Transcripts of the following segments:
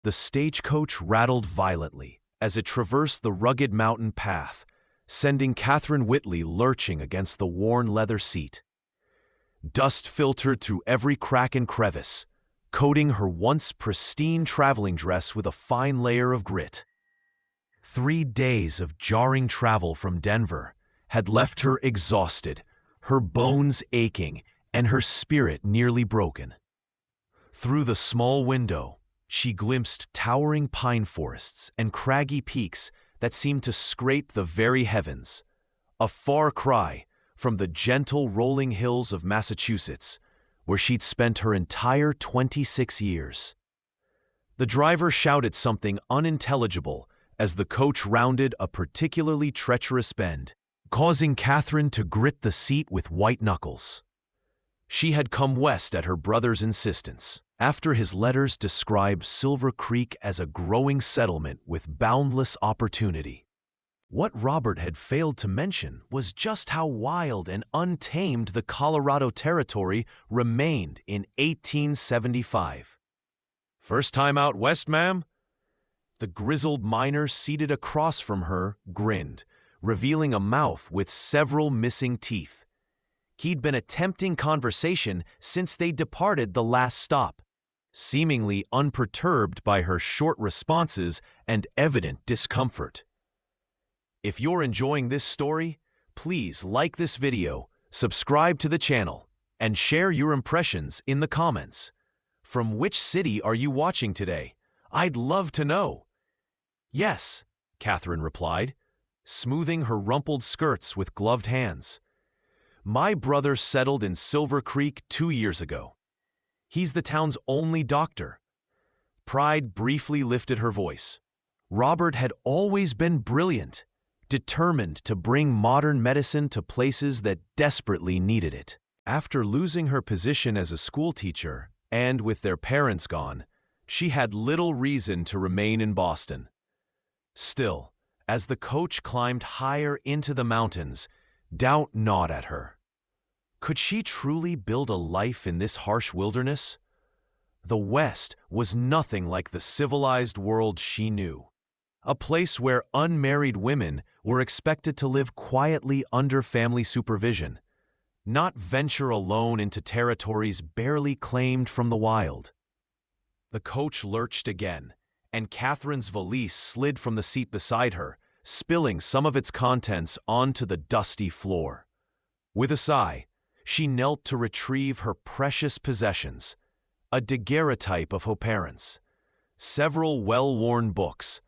The stagecoach rattled violently as it traversed the rugged mountain path, sending Catherine Whitley lurching against the worn leather seat. Dust filtered through every crack and crevice, coating her once pristine traveling dress with a fine layer of grit. 3 days of jarring travel from Denver had left her exhausted, her bones aching, and her spirit nearly broken. Through the small window, she glimpsed towering pine forests and craggy peaks that seemed to scrape the very heavens, a far cry from the gentle rolling hills of Massachusetts, where she'd spent her entire 26 years. The driver shouted something unintelligible as the coach rounded a particularly treacherous bend, causing Catherine to grit the seat with white knuckles. She had come west at her brother's insistence, after his letters described Silver Creek as a growing settlement with boundless opportunity. What Robert had failed to mention was just how wild and untamed the Colorado Territory remained in 1875. "First time out west, ma'am?" The grizzled miner seated across from her grinned, revealing a mouth with several missing teeth. He'd been attempting conversation since they departed the last stop, seemingly unperturbed by her short responses and evident discomfort. If you're enjoying this story, please like this video, subscribe to the channel, and share your impressions in the comments. From which city are you watching today? I'd love to know. "Yes," Catherine replied, smoothing her rumpled skirts with gloved hands. "My brother settled in Silver Creek 2 years ago. He's the town's only doctor." Pride briefly lifted her voice. Robert had always been brilliant, determined to bring modern medicine to places that desperately needed it. After losing her position as a schoolteacher, and with their parents gone, she had little reason to remain in Boston. Still, as the coach climbed higher into the mountains, doubt gnawed at her. Could she truly build a life in this harsh wilderness? The West was nothing like the civilized world she knew, a place where unmarried women were expected to live quietly under family supervision, not venture alone into territories barely claimed from the wild. The coach lurched again, and Catherine's valise slid from the seat beside her, spilling some of its contents onto the dusty floor. With a sigh, she knelt to retrieve her precious possessions, a daguerreotype of her parents, several well-worn books,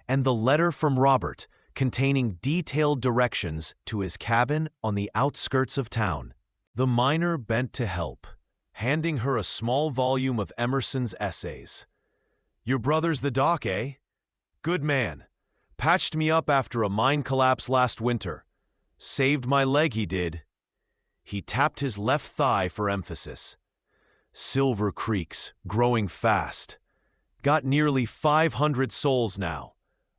and the letter from Robert containing detailed directions to his cabin on the outskirts of town. The miner bent to help, handing her a small volume of Emerson's essays. "Your brother's the doc, eh? Good man. Patched me up after a mine collapse last winter. Saved my leg, he did." He tapped his left thigh for emphasis. "Silver Creek's growing fast. Got nearly 500 souls now.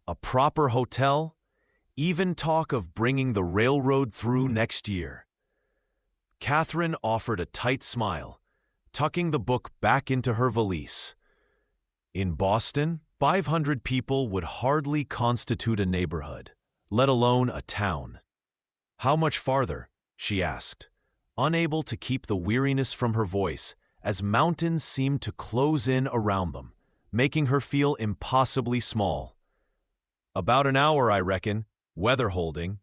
A proper hotel. Even talk of bringing the railroad through next year." Catherine offered a tight smile, tucking the book back into her valise. In Boston, 500 people would hardly constitute a neighborhood, let alone a town. "How much farther?" she asked, unable to keep the weariness from her voice as mountains seemed to close in around them, making her feel impossibly small. "About an hour, I reckon, weather holding."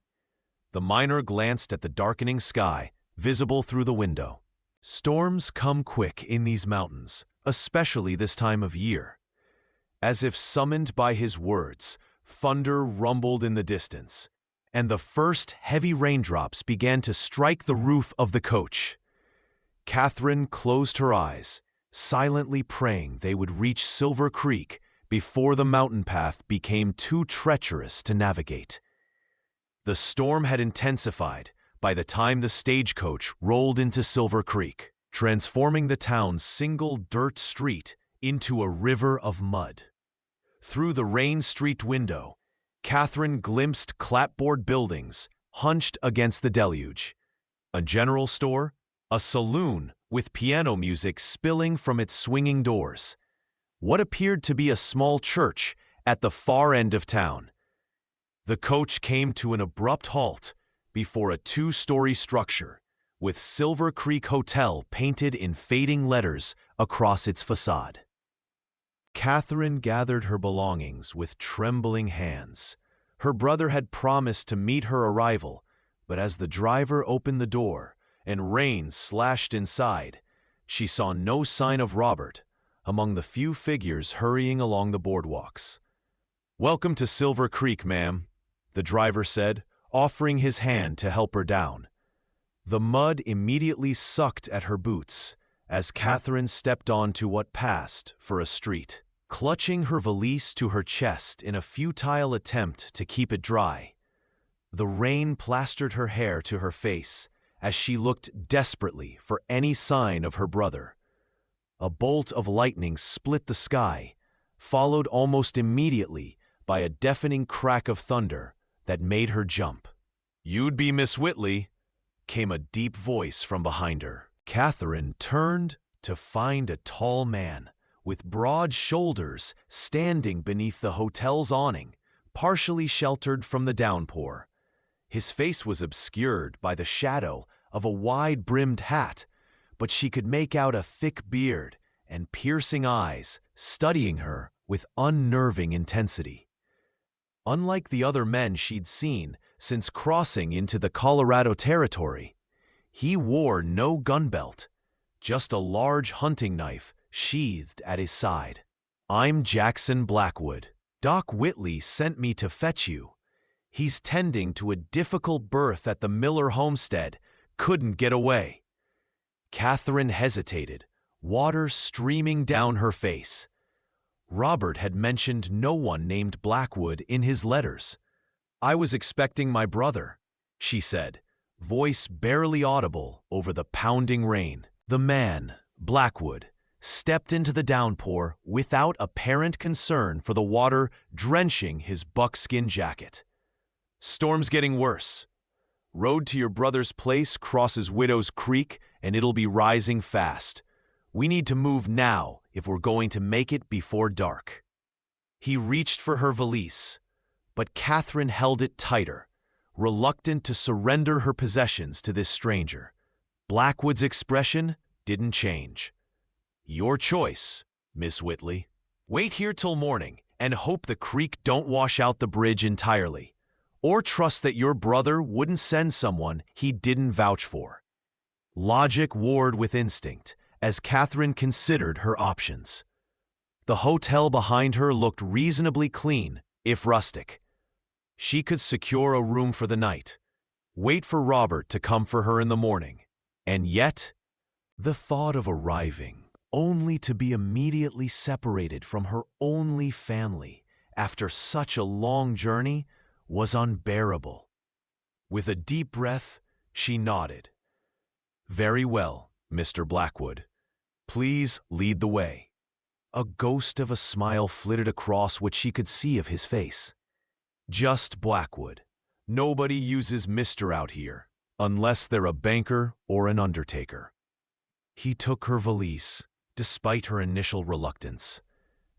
The miner glanced at the darkening sky, visible through the window. Storms come quick in these mountains, especially this time of year. As if summoned by his words, thunder rumbled in the distance, and the first heavy raindrops began to strike the roof of the coach. Catherine closed her eyes, silently praying they would reach Silver Creek before the mountain path became too treacherous to navigate. The storm had intensified by the time the stagecoach rolled into Silver Creek, transforming the town's single dirt street into a river of mud. Through the rain-streaked window, Catherine glimpsed clapboard buildings hunched against the deluge, a general store, a saloon with piano music spilling from its swinging doors, what appeared to be a small church at the far end of town. The coach came to an abrupt halt before a two-story structure with Silver Creek Hotel painted in fading letters across its facade. Catherine gathered her belongings with trembling hands. Her brother had promised to meet her arrival, but as the driver opened the door and rain slashed inside, she saw no sign of Robert among the few figures hurrying along the boardwalks. "Welcome to Silver Creek, ma'am," the driver said, offering his hand to help her down. The mud immediately sucked at her boots as Catherine stepped onto what passed for a street. Clutching her valise to her chest in a futile attempt to keep it dry, the rain plastered her hair to her face as she looked desperately for any sign of her brother. A bolt of lightning split the sky, followed almost immediately by a deafening crack of thunder that made her jump. "You'd be Miss Whitley," came a deep voice from behind her. Catherine turned to find a tall man with broad shoulders standing beneath the hotel's awning, partially sheltered from the downpour. His face was obscured by the shadow of a wide-brimmed hat, but she could make out a thick beard and piercing eyes studying her with unnerving intensity. Unlike the other men she'd seen since crossing into the Colorado territory, he wore no gun belt, just a large hunting knife sheathed at his side. "I'm Jackson Blackwood. Doc Whitley sent me to fetch you. He's tending to a difficult birth at the Miller homestead. Couldn't get away." Catherine hesitated, water streaming down her face. Robert had mentioned no one named Blackwood in his letters. "I was expecting my brother," she said, voice barely audible over the pounding rain. The man, Blackwood, stepped into the downpour without apparent concern for the water drenching his buckskin jacket. "Storm's getting worse. Road to your brother's place crosses Widow's Creek, and it'll be rising fast. We need to move now if we're going to make it before dark." He reached for her valise, but Catherine held it tighter, reluctant to surrender her possessions to this stranger. Blackwood's expression didn't change. "Your choice, Miss Whitley. Wait here till morning and hope the creek don't wash out the bridge entirely, or trust that your brother wouldn't send someone he didn't vouch for." Logic warred with instinct as Catherine considered her options. The hotel behind her looked reasonably clean, if rustic. She could secure a room for the night, wait for Robert to come for her in the morning, and yet, the thought of arriving only to be immediately separated from her only family after such a long journey was unbearable. With a deep breath, she nodded. "Very well, Mr. Blackwood. Please lead the way." A ghost of a smile flitted across what she could see of his face. "Just Blackwood. Nobody uses Mr. out here, unless they're a banker or an undertaker." He took her valise, despite her initial reluctance,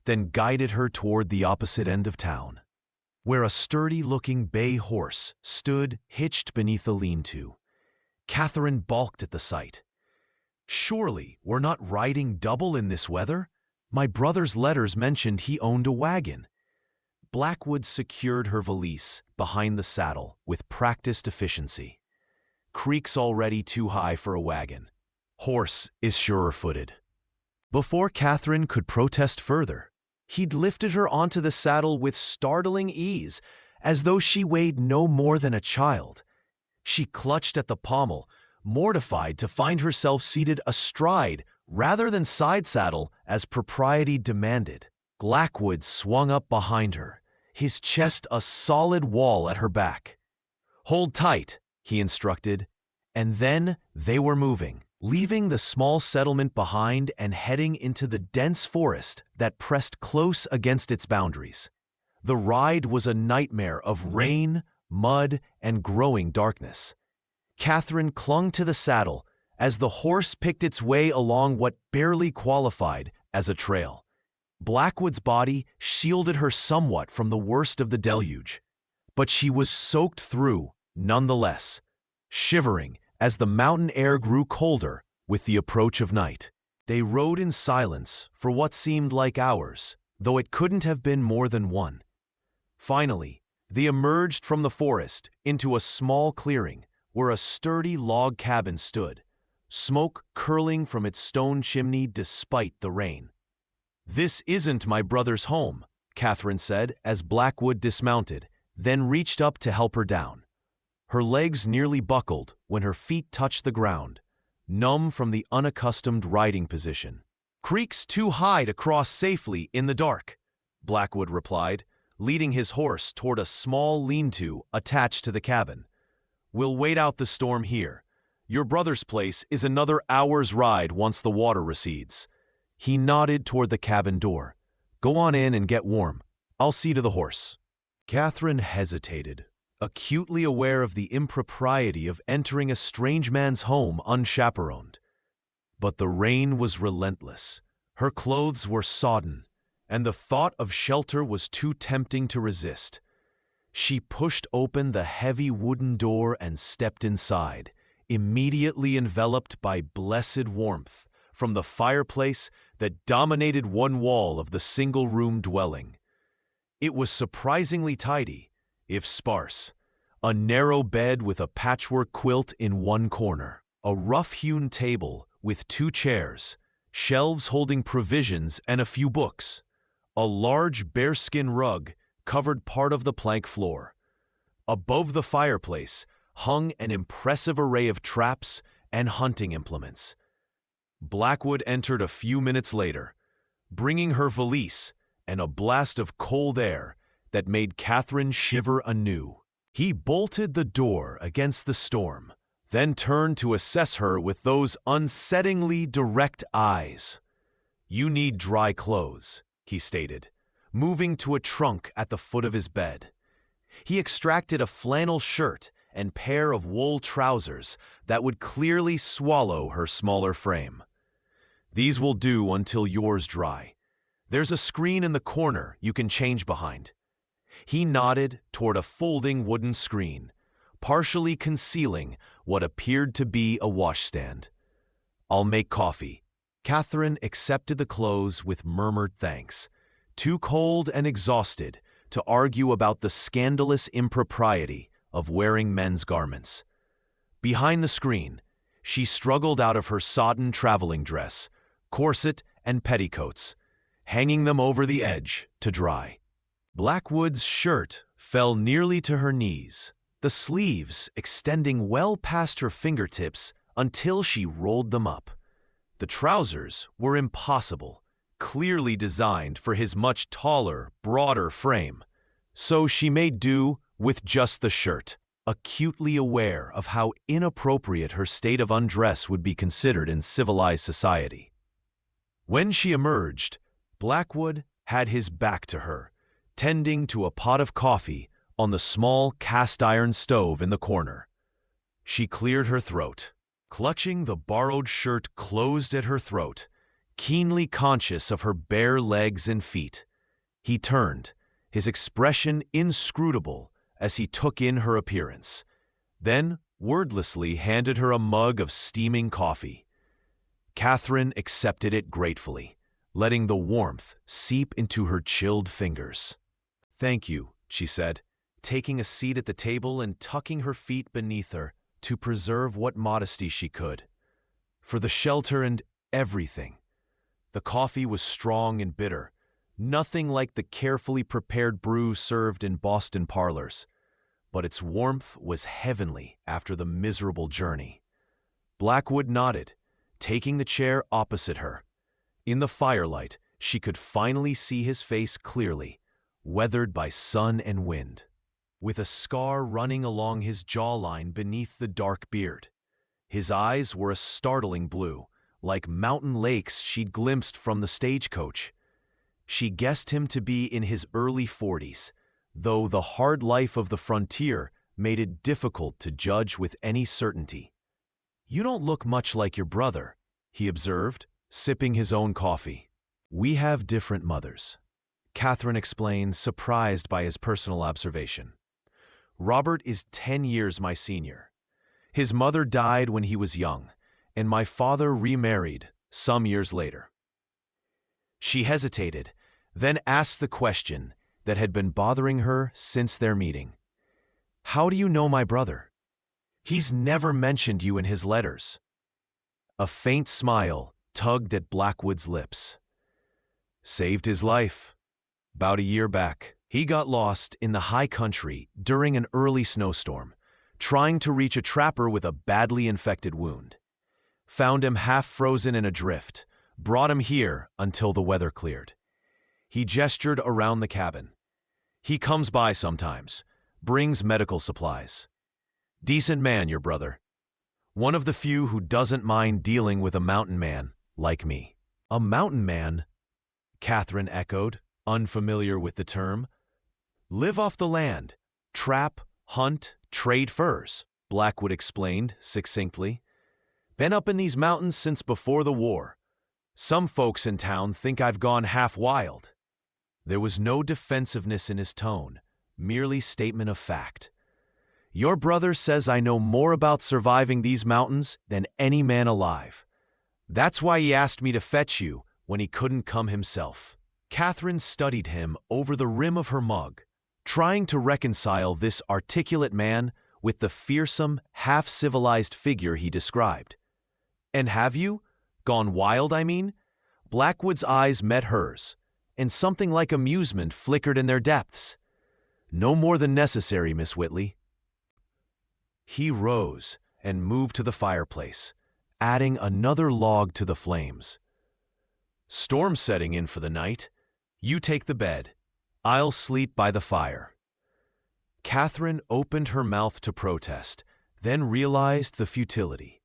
then guided her toward the opposite end of town, where a sturdy-looking bay horse stood hitched beneath a lean-to. Catherine balked at the sight. "Surely we're not riding double in this weather? My brother's letters mentioned he owned a wagon." Blackwood secured her valise behind the saddle with practiced efficiency. "Creek's already too high for a wagon. Horse is surer-footed." Before Catherine could protest further, he'd lifted her onto the saddle with startling ease, as though she weighed no more than a child. She clutched at the pommel, mortified to find herself seated astride rather than side saddle as propriety demanded. Blackwood swung up behind her, his chest a solid wall at her back. "Hold tight," he instructed, and then they were moving, leaving the small settlement behind and heading into the dense forest that pressed close against its boundaries. The ride was a nightmare of rain, mud, and growing darkness. Catherine clung to the saddle as the horse picked its way along what barely qualified as a trail. Blackwood's body shielded her somewhat from the worst of the deluge, but she was soaked through, nonetheless, shivering as the mountain air grew colder with the approach of night. They rode in silence for what seemed like hours, though it couldn't have been more than one. Finally, they emerged from the forest into a small clearing where a sturdy log cabin stood, smoke curling from its stone chimney despite the rain. "This isn't my brother's home," Catherine said as Blackwood dismounted, then reached up to help her down. Her legs nearly buckled when her feet touched the ground, numb from the unaccustomed riding position. "Creek's too high to cross safely in the dark," Blackwood replied, leading his horse toward a small lean-to attached to the cabin. "We'll wait out the storm here. Your brother's place is another hour's ride once the water recedes." He nodded toward the cabin door. "Go on in and get warm. I'll see to the horse." Catherine hesitated, acutely aware of the impropriety of entering a strange man's home unchaperoned. But the rain was relentless. Her clothes were sodden, and the thought of shelter was too tempting to resist. She pushed open the heavy wooden door and stepped inside, immediately enveloped by blessed warmth from the fireplace that dominated one wall of the single-room dwelling. It was surprisingly tidy, if sparse. A narrow bed with a patchwork quilt in one corner, a rough-hewn table with 2 chairs, shelves holding provisions and a few books. A large bearskin rug covered part of the plank floor. Above the fireplace hung an impressive array of traps and hunting implements. Blackwood entered a few minutes later, bringing her valise and a blast of cold air that made Catherine shiver anew. He bolted the door against the storm, then turned to assess her with those unsettlingly direct eyes. "You need dry clothes," he stated, moving to a trunk at the foot of his bed. He extracted a flannel shirt and pair of wool trousers that would clearly swallow her smaller frame. "These will do until yours dry. There's a screen in the corner you can change behind." He nodded toward a folding wooden screen, partially concealing what appeared to be a washstand. "I'll make coffee." Catherine accepted the clothes with murmured thanks, too cold and exhausted to argue about the scandalous impropriety of wearing men's garments. Behind the screen, she struggled out of her sodden traveling dress, corset, and petticoats, hanging them over the edge to dry. Blackwood's shirt fell nearly to her knees, the sleeves extending well past her fingertips until she rolled them up. The trousers were impossible, clearly designed for his much taller, broader frame, so she made do with just the shirt, acutely aware of how inappropriate her state of undress would be considered in civilized society. When she emerged, Blackwood had his back to her, tending to a pot of coffee on the small cast-iron stove in the corner. She cleared her throat, clutching the borrowed shirt closed at her throat, keenly conscious of her bare legs and feet. He turned, his expression inscrutable as he took in her appearance, then wordlessly handed her a mug of steaming coffee. Catherine accepted it gratefully, letting the warmth seep into her chilled fingers. "Thank you," she said, taking a seat at the table and tucking her feet beneath her to preserve what modesty she could. "For the shelter and everything." The coffee was strong and bitter, nothing like the carefully prepared brew served in Boston parlors, but its warmth was heavenly after the miserable journey. Blackwood nodded, taking the chair opposite her. In the firelight, she could finally see his face clearly, weathered by sun and wind, with a scar running along his jawline beneath the dark beard. His eyes were a startling blue, like mountain lakes she'd glimpsed from the stagecoach. She guessed him to be in his early 40s, though the hard life of the frontier made it difficult to judge with any certainty. "You don't look much like your brother," he observed, sipping his own coffee. We have different mothers, Catherine explained, surprised by his personal observation. Robert is 10 years my senior. His mother died when he was young, and my father remarried some years later. She hesitated, then asked the question that had been bothering her since their meeting. How do you know my brother? He's never mentioned you in his letters. A faint smile tugged at Blackwood's lips. Saved his life. About a year back, he got lost in the high country during an early snowstorm, trying to reach a trapper with a badly infected wound. Found him half frozen in a drift, brought him here until the weather cleared. He gestured around the cabin. He comes by sometimes, brings medical supplies. Decent man, your brother. One of the few who doesn't mind dealing with a mountain man like me. A mountain man? Catherine echoed, unfamiliar with the term. Live off the land, trap, hunt, trade furs, Blackwood explained succinctly. Been up in these mountains since before the war. Some folks in town think I've gone half wild. There was no defensiveness in his tone, merely statement of fact. Your brother says I know more about surviving these mountains than any man alive. That's why he asked me to fetch you when he couldn't come himself. Catherine studied him over the rim of her mug, trying to reconcile this articulate man with the fearsome, half-civilized figure he described. And have you? Gone wild, I mean? Blackwood's eyes met hers, and something like amusement flickered in their depths. No more than necessary, Miss Whitley. He rose and moved to the fireplace, adding another log to the flames. Storm setting in for the night. You take the bed. I'll sleep by the fire. Catherine opened her mouth to protest, then realized the futility.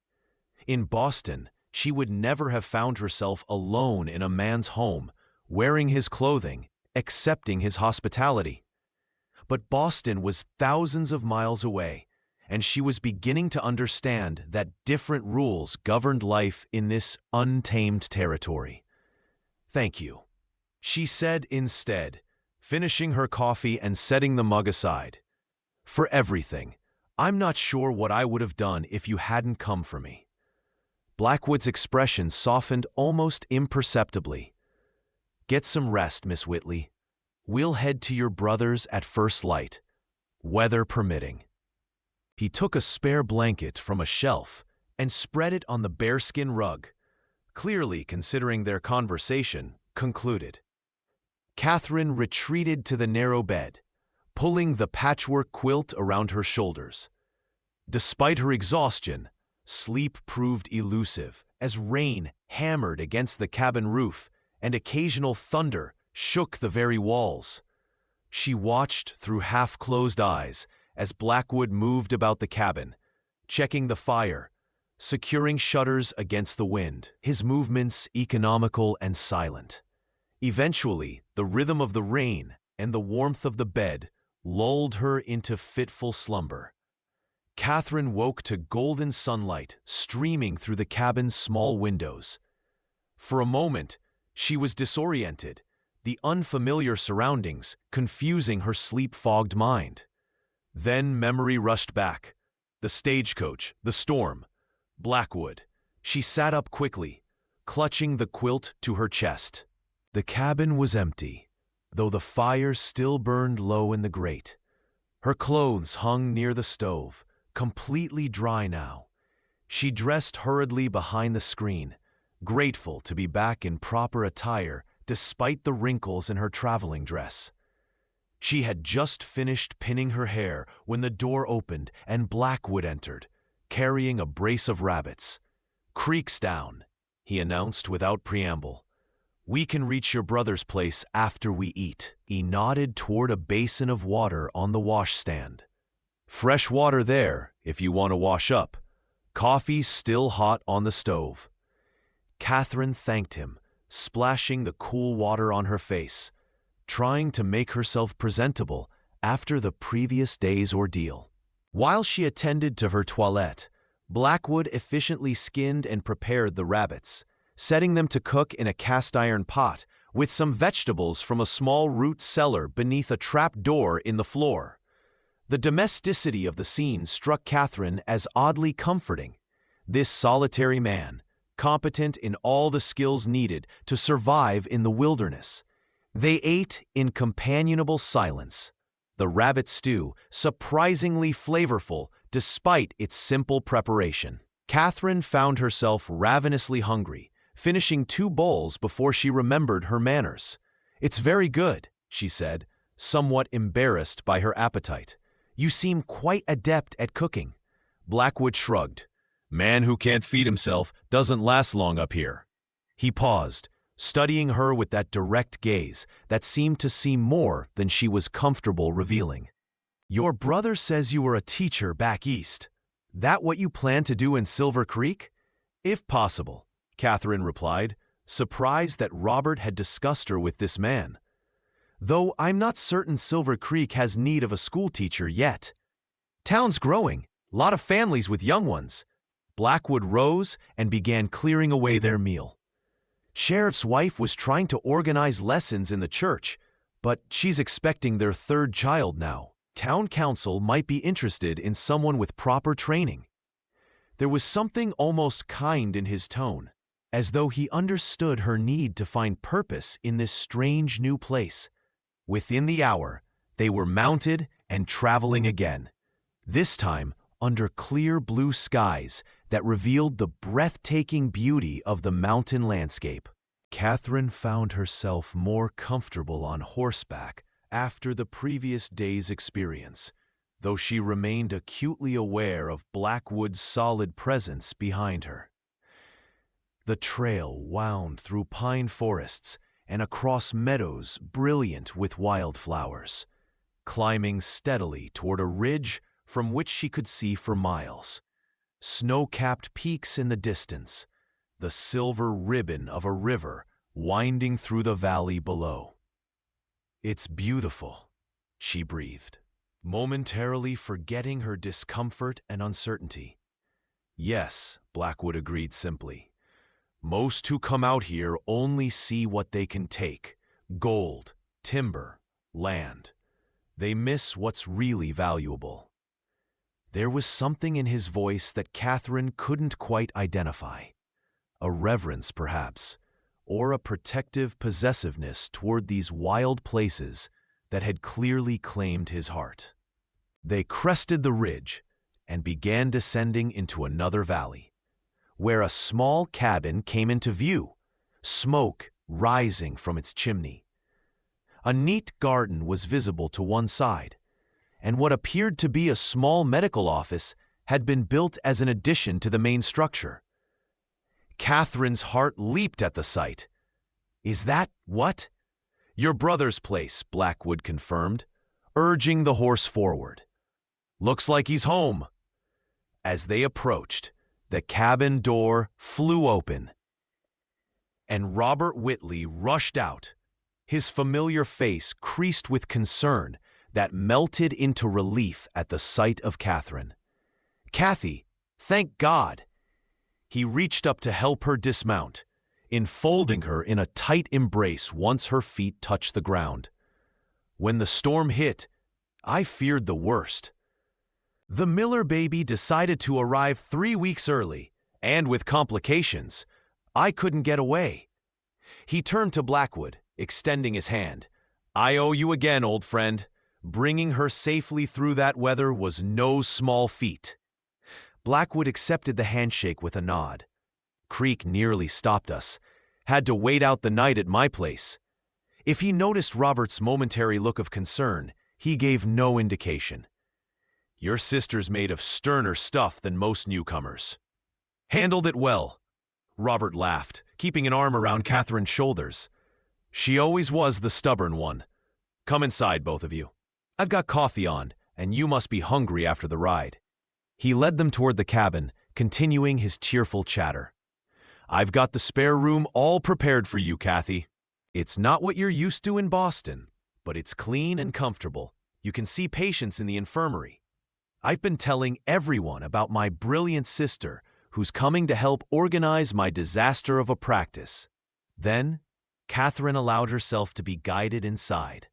In Boston, she would never have found herself alone in a man's home, wearing his clothing, accepting his hospitality. But Boston was thousands of miles away, and she was beginning to understand that different rules governed life in this untamed territory. Thank you, she said instead, finishing her coffee and setting the mug aside. For everything. I'm not sure what I would have done if you hadn't come for me. Blackwood's expression softened almost imperceptibly. Get some rest, Miss Whitley. We'll head to your brother's at first light, weather permitting. He took a spare blanket from a shelf and spread it on the bearskin rug, clearly considering their conversation concluded. Catherine retreated to the narrow bed, pulling the patchwork quilt around her shoulders. Despite her exhaustion, sleep proved elusive as rain hammered against the cabin roof and occasional thunder shook the very walls. She watched through half-closed eyes as Blackwood moved about the cabin, checking the fire, securing shutters against the wind, his movements economical and silent. Eventually, the rhythm of the rain and the warmth of the bed lulled her into fitful slumber. Catherine woke to golden sunlight streaming through the cabin's small windows. For a moment, she was disoriented, the unfamiliar surroundings confusing her sleep-fogged mind. Then memory rushed back. The stagecoach, the storm, Blackwood. She sat up quickly, clutching the quilt to her chest. The cabin was empty, though the fire still burned low in the grate. Her clothes hung near the stove, completely dry now. She dressed hurriedly behind the screen, grateful to be back in proper attire despite the wrinkles in her traveling dress. She had just finished pinning her hair when the door opened and Blackwood entered, carrying a brace of rabbits. "Creek's down," he announced without preamble. "We can reach your brother's place after we eat." He nodded toward a basin of water on the washstand. "Fresh water there, if you want to wash up. Coffee's still hot on the stove." Catherine thanked him, splashing the cool water on her face, trying to make herself presentable after the previous day's ordeal. While she attended to her toilette, Blackwood efficiently skinned and prepared the rabbits, setting them to cook in a cast-iron pot with some vegetables from a small root cellar beneath a trap door in the floor. The domesticity of the scene struck Catherine as oddly comforting. This solitary man, competent in all the skills needed to survive in the wilderness. They ate in companionable silence. The rabbit stew, surprisingly flavorful despite its simple preparation. Catherine found herself ravenously hungry, finishing 2 bowls before she remembered her manners. "It's very good," she said, somewhat embarrassed by her appetite. "You seem quite adept at cooking." Blackwood shrugged. "Man who can't feed himself doesn't last long up here." He paused, studying her with that direct gaze that seemed to see more than she was comfortable revealing. "Your brother says you were a teacher back east. That what you plan to do in Silver Creek?" "If possible," Catherine replied, surprised that Robert had discussed her with this man. "Though I'm not certain Silver Creek has need of a schoolteacher yet. Town's growing, lot of families with young ones." Blackwood rose and began clearing away their meal. "Sheriff's wife was trying to organize lessons in the church, but she's expecting their 3rd child now. Town council might be interested in someone with proper training." There was something almost kind in his tone, as though he understood her need to find purpose in this strange new place. Within the hour, they were mounted and traveling again, this time under clear blue skies that revealed the breathtaking beauty of the mountain landscape. Catherine found herself more comfortable on horseback after the previous day's experience, though she remained acutely aware of Blackwood's solid presence behind her. The trail wound through pine forests and across meadows brilliant with wildflowers, climbing steadily toward a ridge from which she could see for miles. Snow-capped peaks in the distance, the silver ribbon of a river winding through the valley below. "It's beautiful," she breathed, momentarily forgetting her discomfort and uncertainty. "Yes," Blackwood agreed simply. "Most who come out here only see what they can take: gold, timber, land. They miss what's really valuable." There was something in his voice that Catherine couldn't quite identify. A reverence, perhaps, or a protective possessiveness toward these wild places that had clearly claimed his heart. They crested the ridge and began descending into another valley, where a small cabin came into view, smoke rising from its chimney. A neat garden was visible to one side, and what appeared to be a small medical office had been built as an addition to the main structure. Catherine's heart leaped at the sight. "Is that what?" "Your brother's place," Blackwood confirmed, urging the horse forward. "Looks like he's home." As they approached, the cabin door flew open, and Robert Whitley rushed out, his familiar face creased with concern that melted into relief at the sight of Catherine. "Kathy, thank God!" He reached up to help her dismount, enfolding her in a tight embrace once her feet touched the ground. "When the storm hit, I feared the worst. The Miller baby decided to arrive 3 weeks early, and with complications. I couldn't get away." He turned to Blackwood, extending his hand. "I owe you again, old friend. Bringing her safely through that weather was no small feat." Blackwood accepted the handshake with a nod. "Creek nearly stopped us. Had to wait out the night at my place." If he noticed Robert's momentary look of concern, he gave no indication. "Your sister's made of sterner stuff than most newcomers." "Handled it well." Robert laughed, keeping an arm around Catherine's shoulders. "She always was the stubborn one. Come inside, both of you. I've got coffee on, and you must be hungry after the ride." He led them toward the cabin, continuing his cheerful chatter. "I've got the spare room all prepared for you, Kathy. It's not what you're used to in Boston, but it's clean and comfortable. You can see patients in the infirmary. I've been telling everyone about my brilliant sister who's coming to help organize my disaster of a practice." Then Catherine allowed herself to be guided inside,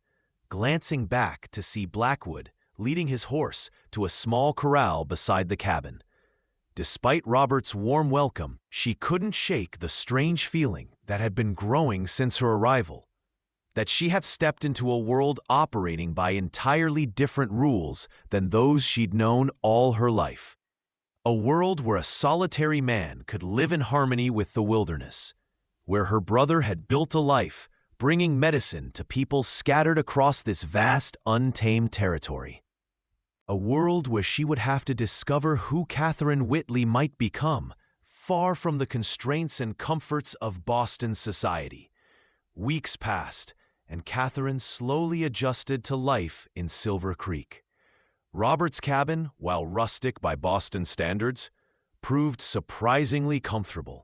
glancing back to see Blackwood leading his horse to a small corral beside the cabin. Despite Robert's warm welcome, she couldn't shake the strange feeling that had been growing since her arrival, that she had stepped into a world operating by entirely different rules than those she'd known all her life. A world where a solitary man could live in harmony with the wilderness, where her brother had built a life, bringing medicine to people scattered across this vast, untamed territory. A world where she would have to discover who Catherine Whitley might become, far from the constraints and comforts of Boston society. Weeks passed, and Catherine slowly adjusted to life in Silver Creek. Robert's cabin, while rustic by Boston standards, proved surprisingly comfortable.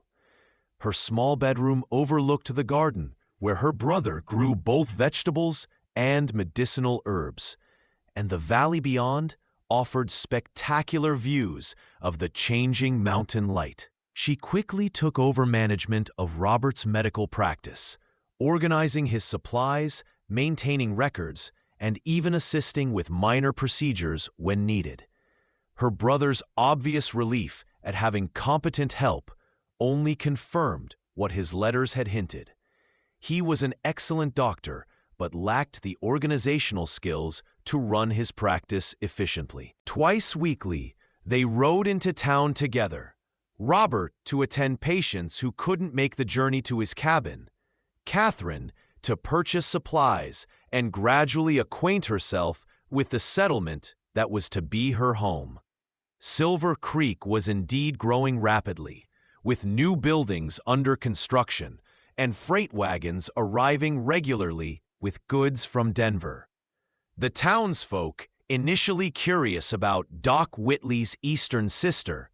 Her small bedroom overlooked the garden, where her brother grew both vegetables and medicinal herbs, and the valley beyond offered spectacular views of the changing mountain light. She quickly took over management of Robert's medical practice, organizing his supplies, maintaining records, and even assisting with minor procedures when needed. Her brother's obvious relief at having competent help only confirmed what his letters had hinted. He was an excellent doctor, but lacked the organizational skills to run his practice efficiently. Twice weekly, they rode into town together, Robert to attend patients who couldn't make the journey to his cabin, Catherine to purchase supplies and gradually acquaint herself with the settlement that was to be her home. Silver Creek was indeed growing rapidly, with new buildings under construction and freight wagons arriving regularly with goods from Denver. The townsfolk, initially curious about Doc Whitley's Eastern sister,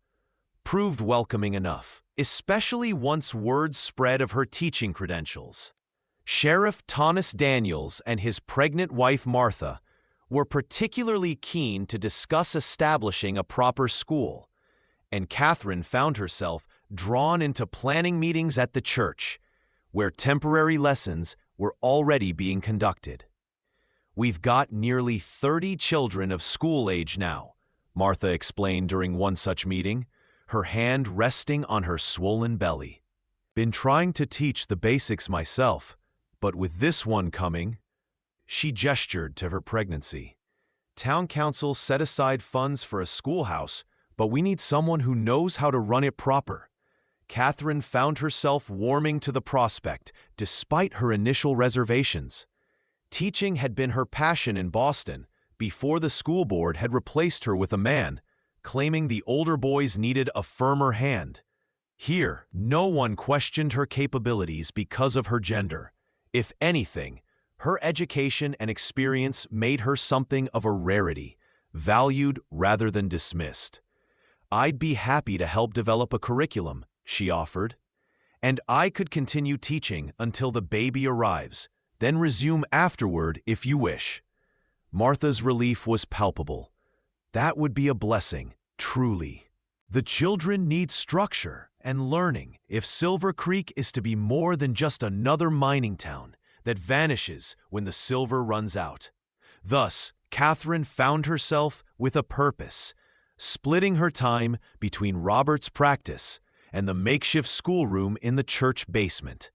proved welcoming enough, especially once word spread of her teaching credentials. Sheriff Thomas Daniels and his pregnant wife Martha were particularly keen to discuss establishing a proper school, and Catherine found herself drawn into planning meetings at the church, where temporary lessons were already being conducted. "We've got nearly 30 children of school age now," Martha explained during one such meeting, her hand resting on her swollen belly. "Been trying to teach the basics myself, but with this one coming," she gestured to her pregnancy. "Town council set aside funds for a schoolhouse, but we need someone who knows how to run it proper." Catherine found herself warming to the prospect, despite her initial reservations. Teaching had been her passion in Boston before the school board had replaced her with a man, claiming the older boys needed a firmer hand. Here, no one questioned her capabilities because of her gender. If anything, her education and experience made her something of a rarity, valued rather than dismissed. "I'd be happy to help develop a curriculum," she offered, "and I could continue teaching until the baby arrives, then resume afterward if you wish." Martha's relief was palpable. That would be a blessing, truly. The children need structure and learning if Silver Creek is to be more than just another mining town that vanishes when the silver runs out. Thus, Catherine found herself with a purpose, splitting her time between Robert's practice and the makeshift schoolroom in the church basement.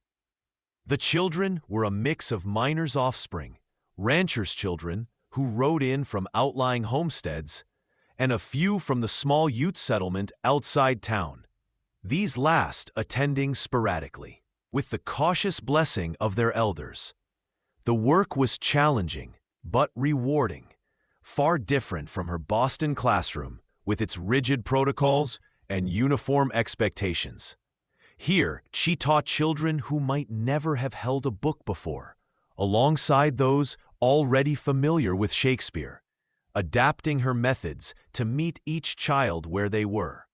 The children were a mix of miners' offspring, ranchers' children who rode in from outlying homesteads, and a few from the small Ute settlement outside town, these last attending sporadically, with the cautious blessing of their elders. The work was challenging, but rewarding, far different from her Boston classroom with its rigid protocols and uniform expectations. Here, she taught children who might never have held a book before, alongside those already familiar with Shakespeare, adapting her methods to meet each child where they were.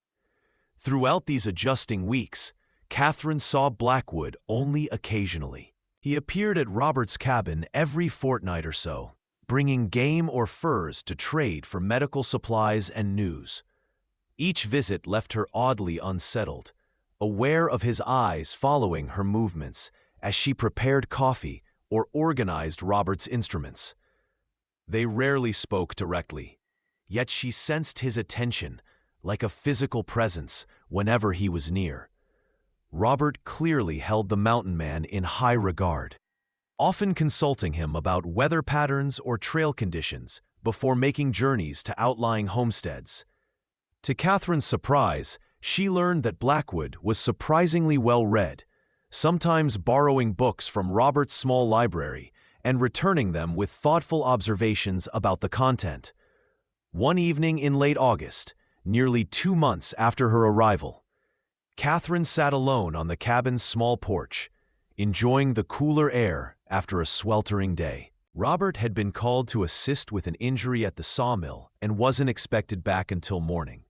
Throughout these adjusting weeks, Catherine saw Blackwood only occasionally. He appeared at Robert's cabin every fortnight or so, bringing game or furs to trade for medical supplies and news. Each visit left her oddly unsettled, aware of his eyes following her movements as she prepared coffee or organized Robert's instruments. They rarely spoke directly, yet she sensed his attention like a physical presence whenever he was near. Robert clearly held the mountain man in high regard, often consulting him about weather patterns or trail conditions before making journeys to outlying homesteads. To Catherine's surprise, she learned that Blackwood was surprisingly well-read, sometimes borrowing books from Robert's small library and returning them with thoughtful observations about the content. One evening in late August, nearly 2 months after her arrival, Catherine sat alone on the cabin's small porch, enjoying the cooler air after a sweltering day. Robert had been called to assist with an injury at the sawmill and wasn't expected back until morning.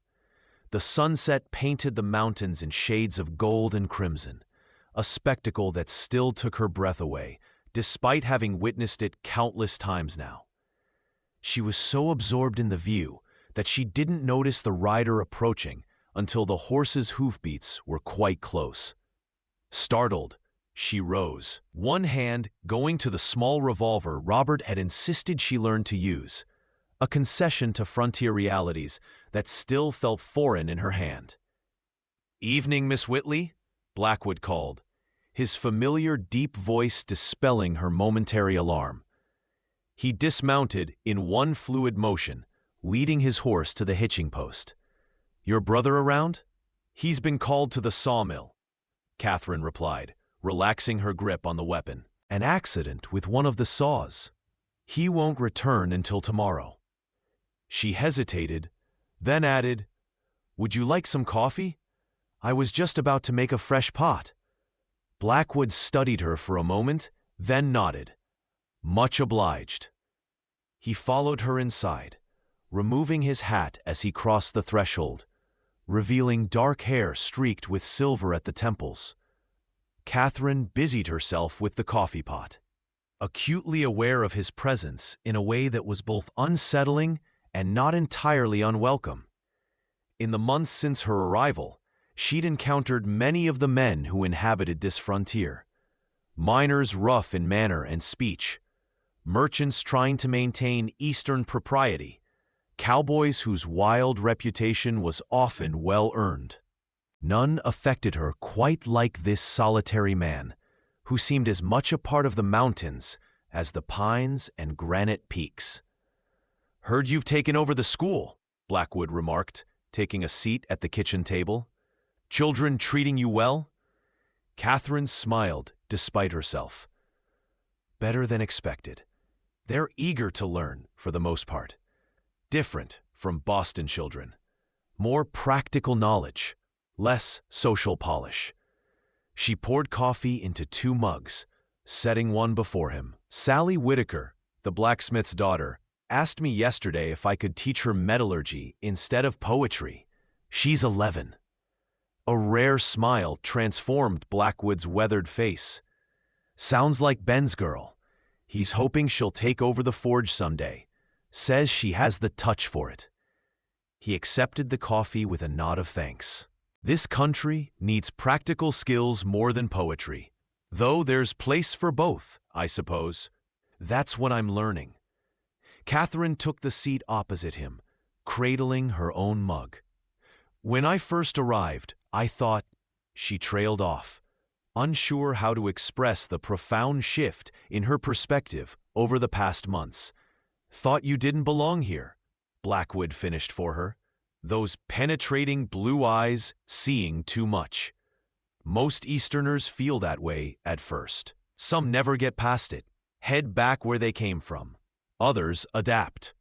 The sunset painted the mountains in shades of gold and crimson, a spectacle that still took her breath away, despite having witnessed it countless times now. She was so absorbed in the view that she didn't notice the rider approaching until the horse's hoofbeats were quite close. Startled, she rose, one hand going to the small revolver Robert had insisted she learn to use, a concession to frontier realities that still felt foreign in her hand. "Evening, Miss Whitley," Blackwood called, his familiar deep voice dispelling her momentary alarm. He dismounted in one fluid motion, leading his horse to the hitching post. "Your brother around?" "He's been called to the sawmill," Catherine replied, relaxing her grip on the weapon. "An accident with one of the saws. He won't return until tomorrow." She hesitated, then added, "Would you like some coffee? I was just about to make a fresh pot." Blackwood studied her for a moment, then nodded. "Much obliged." He followed her inside, removing his hat as he crossed the threshold, revealing dark hair streaked with silver at the temples. Catherine busied herself with the coffee pot, acutely aware of his presence in a way that was both unsettling and not entirely unwelcome. In the months since her arrival, she'd encountered many of the men who inhabited this frontier. Miners rough in manner and speech, merchants trying to maintain Eastern propriety, cowboys whose wild reputation was often well-earned. None affected her quite like this solitary man, who seemed as much a part of the mountains as the pines and granite peaks. "Heard you've taken over the school," Blackwood remarked, taking a seat at the kitchen table. "Children treating you well?" Catherine smiled despite herself. "Better than expected. They're eager to learn, for the most part. Different from Boston children. More practical knowledge, less social polish." She poured coffee into 2 mugs, setting one before him. "Sally Whitaker, the blacksmith's daughter, asked me yesterday if I could teach her metallurgy instead of poetry. She's 11. A rare smile transformed Blackwood's weathered face. "Sounds like Ben's girl. He's hoping she'll take over the forge someday. Says she has the touch for it." He accepted the coffee with a nod of thanks. "This country needs practical skills more than poetry. Though there's place for both, I suppose. That's what I'm learning." Catherine took the seat opposite him, cradling her own mug. "When I first arrived, I thought—" She trailed off, unsure how to express the profound shift in her perspective over the past months. "Thought you didn't belong here," Blackwood finished for her, those penetrating blue eyes seeing too much. "Most Easterners feel that way at first. Some never get past it, head back where they came from. Others adapt.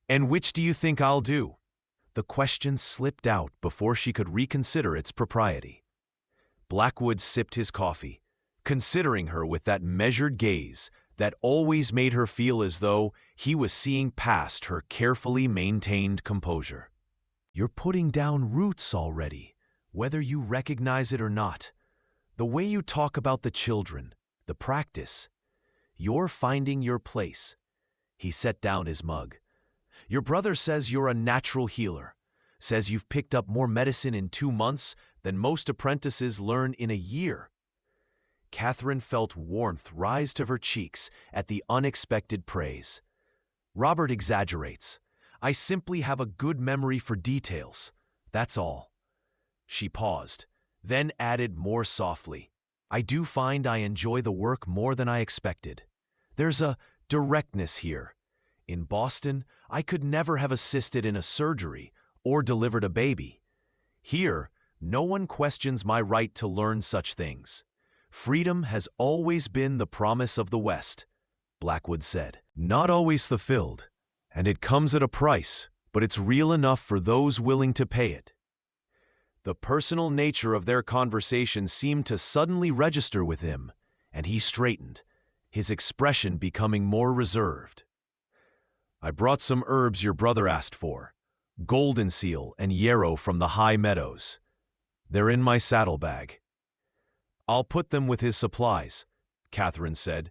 And which do you think I'll do?" The question slipped out before she could reconsider its propriety. Blackwood sipped his coffee, considering her with that measured gaze that always made her feel as though he was seeing past her carefully maintained composure. "You're putting down roots already, whether you recognize it or not. The way you talk about the children, the practice. You're finding your place." He set down his mug. "Your brother says you're a natural healer. Says you've picked up more medicine in 2 months than most apprentices learn in a year." Catherine felt warmth rise to her cheeks at the unexpected praise. Robert exaggerates. I simply have a good memory for details. That's all. She paused, then added more softly. I do find I enjoy the work more than I expected. There's a directness here. In Boston, I could never have assisted in a surgery or delivered a baby. Here, no one questions my right to learn such things. Freedom has always been the promise of the West, Blackwood said. Not always fulfilled, and it comes at a price, but it's real enough for those willing to pay it. The personal nature of their conversation seemed to suddenly register with him, and he straightened, his expression becoming more reserved. I brought some herbs your brother asked for, golden seal and yarrow from the high meadows. They're in my saddlebag. I'll put them with his supplies, Catherine said,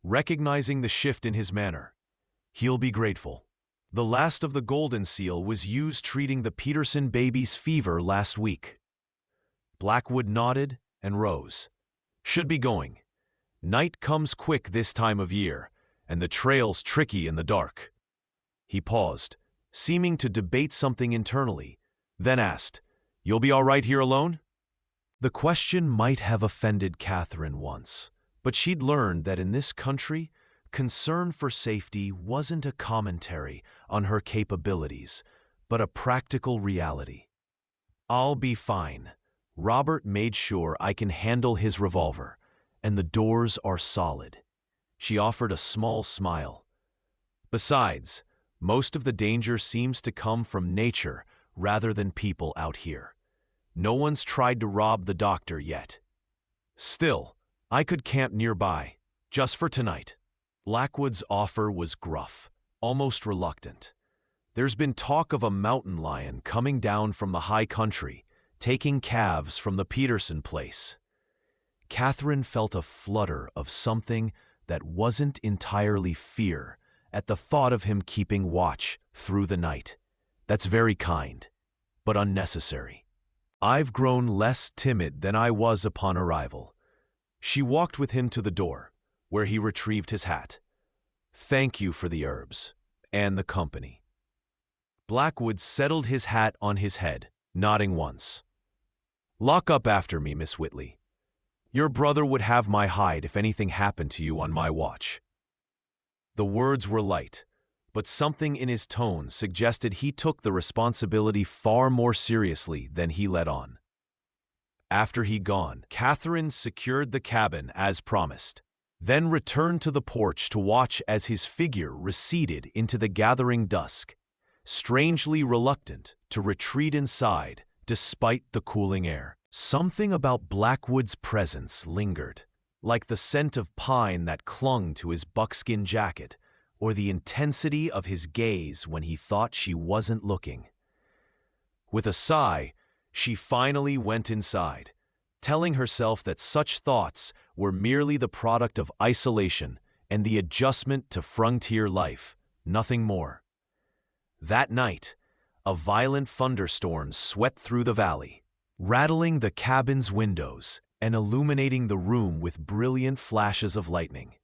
recognizing the shift in his manner. He'll be grateful. The last of the golden seal was used treating the Peterson baby's fever last week. Blackwood nodded and rose. Should be going. Night comes quick this time of year, and the trail's tricky in the dark. He paused, seeming to debate something internally, then asked, You'll be all right here alone? The question might have offended Catherine once, but she'd learned that in this country, concern for safety wasn't a commentary on her capabilities, but a practical reality. I'll be fine. Robert made sure I can handle his revolver, and the doors are solid. She offered a small smile. Besides, most of the danger seems to come from nature rather than people out here. No one's tried to rob the doctor yet. Still, I could camp nearby, just for tonight. Blackwood's offer was gruff, almost reluctant. There's been talk of a mountain lion coming down from the high country, taking calves from the Peterson place. Catherine felt a flutter of something that wasn't entirely fear at the thought of him keeping watch through the night. That's very kind, but unnecessary. I've grown less timid than I was upon arrival. She walked with him to the door, where he retrieved his hat. Thank you for the herbs and the company. Blackwood settled his hat on his head, nodding once. Lock up after me, Miss Whitley. Your brother would have my hide if anything happened to you on my watch. The words were light, but something in his tone suggested he took the responsibility far more seriously than he let on. After he'd gone, Catherine secured the cabin as promised, then returned to the porch to watch as his figure receded into the gathering dusk, strangely reluctant to retreat inside despite the cooling air. Something about Blackwood's presence lingered, like the scent of pine that clung to his buckskin jacket, or the intensity of his gaze when he thought she wasn't looking. With a sigh, she finally went inside, telling herself that such thoughts were merely the product of isolation and the adjustment to frontier life, nothing more. That night, a violent thunderstorm swept through the valley, rattling the cabin's windows and illuminating the room with brilliant flashes of lightning.